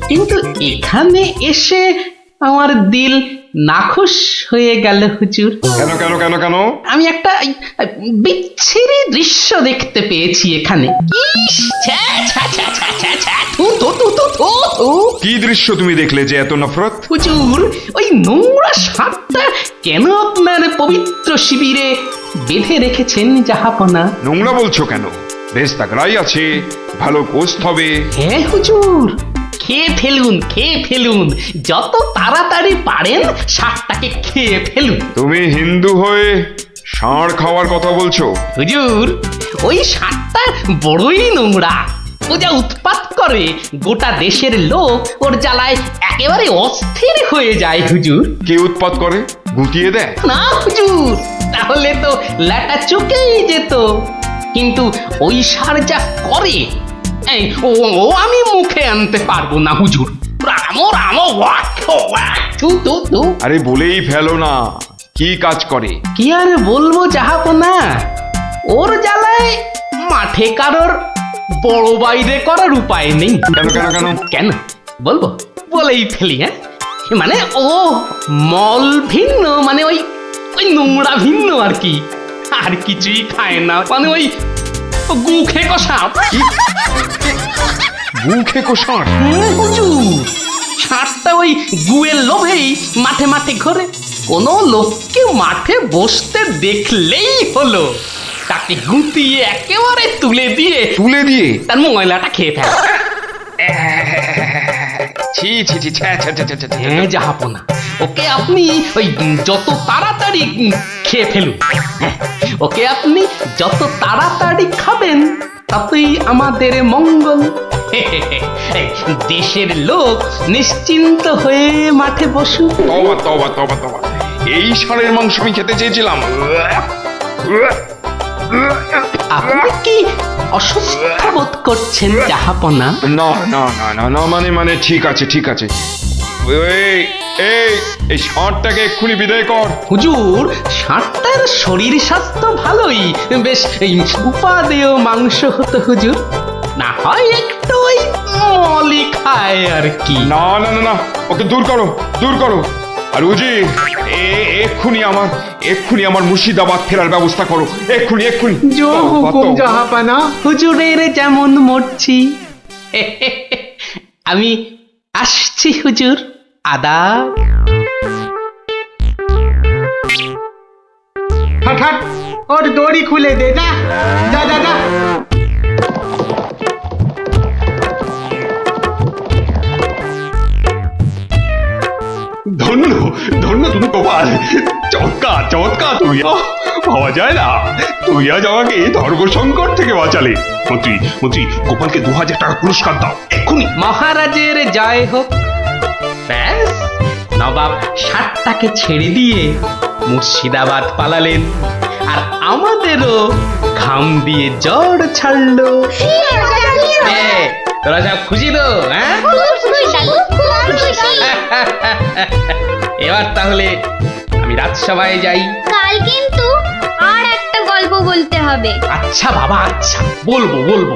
কিন্তু এখানে এসে আমার দিল নাখুশ হয়ে গেল হুজুর। কেন কেন কেন কেন? আমি একটা বিচ্ছিরি দৃশ্য দেখতে পেয়েছি এখানে। ইস, ছ্যা, ছ্যা, ছ্যা, ছ্যা, ছ্যা, ছ্যা, থু, থু, থু, থু, থু, থু। কি দৃশ্য তুমি দেখলে যে এত নফরত? হুজুর, ওই নোংরা সাপটা কেন আপনার পবিত্র শিবিরে বেঁধে রেখেছেন জাহাপনা? নোংরা বলছো কেন? বেশ তাগড়াই আছে, ভালো গোস্ত হবে। হ্যাঁ হুজুর, খেয়ে ফেলুন, খেয়ে ফেলুন, যত তাড়াতাড়ি পারেন সাপটাকে খেয়ে ফেলুন। তুমি হিন্দু হয়ে ষাঁড় খাওয়ার কথা বলছো? হুজুর, ওই সাপটা বড়ই নোংরা। ও যা উৎপাত করে, গোটা দেশের লোক ওর জ্বালায় একেবারে অস্থির হয়ে যায় হুজুর। কে উৎপাত করে? গুটিয়ে দেয়? না হুজুর, তাহলে তো ল্যাটা চুকেই যেত। কিন্তু ওই সার যা করে, এই ও আমি মুখে আনতে পারবো না হুজুর। রামো রামো ওয়াক ওয়াক, থু থু থু। আরে বলেই ফেলো না, কি কাজ করে? কি আর বলবো জাহাপনা, ওর জ্বালায় মাঠে কারোর বড় বাইরে করার উপায় নেই। কেন কেন কেন? কেন বলবো? বলেই ফেলি। হ্যাঁ, মানে ও মল ভিন্ন, মানে ওই ওই নোংরা ভিন্ন আর কি। আর কিছুই খায় না, মানে ওই গু খেয়ে কষা। মুখে কোষার হুজুর ষাঁড়টা ওই গুয়ের লোভেই মাঠে মাঠে ঘোরে কোনো লোককে মাঠে বসতে দেখলেই হলো তাকে গুটিয়ে একেবারে তুলে দিয়ে তার ময়লাটা খেয়ে ফেলে। ছি ছি ছি ছ্যা, ছ্যা, ছ্যা, ছ্যা, ছ্যা, ছ্যা। হ্যাঁ জাহাপনা ওকে আপনি ওই যত তাড়াতাড়ি খেয়ে ফেলুন। হ্যাঁ, ওকে আপনি যত তাড়াতাড়ি খাবেন ততই আমাদের মঙ্গল। এই, দেশের লোক নিশ্চিন্ত হয়ে মাঠে বসুক। তবা তবা তবা তবা, এই ষাঁড়ের মাংস আমি খেতে চেয়েছিলাম। আপনি কি অসুস্থ বোধ করছেন জাহাপনা? না না না না না, মানে ঠিক আছে ঠিক আছে। এই এই এই ষাঁড়টাকে এক্ষুনি বিদায় কর। হুজুর ষাঁড়টার শরীর স্বাস্থ্য ভালোই, বেশ এই উপাদেয় মাংস হতো হুজুর, না হয় একটু ওই মলি খায় আর কি। না না না না, ওকে দূর করো দূর করো। আর উজির এক্ষুনি আমার মুর্শিদাবাদ ফেরার ব্যবস্থা করো, এক্ষুনি এক্ষুনি। জো হুকুম জাহাপানা। হুজুরের যেমন মরছি। আমি আসছি হুজুর, আদাব। হাট হাট ওর দড়ি খুলে দে, যা যা যা যা। ধন্য ধন্য তুমি গোপাল, চমৎকার চমৎকার তুমি। ভাবা যায় না তুই আজ আমাকে ধর্ম সংকট থেকে বাঁচালে। মন্ত্রী মন্ত্রী গোপালকে 2000 টাকা পুরস্কার দাও এক্ষুনি। মহারাজের জয় হোক। ব্যাস নবাব ষাটটাকে ছেড়ে দিয়ে মুর্শিদাবাদ পালালেন, আর আমাদেরও ঘাম দিয়ে জ্বর ছাড়লো। তোরা সব খুশি তো? হ্যাঁ, এবার তাহলে আমি রাজসভায় যাই। কাল কিন্তু আর একটা গল্প বলতে হবে। আচ্ছা বাবা, আচ্ছা বলবো বলবো।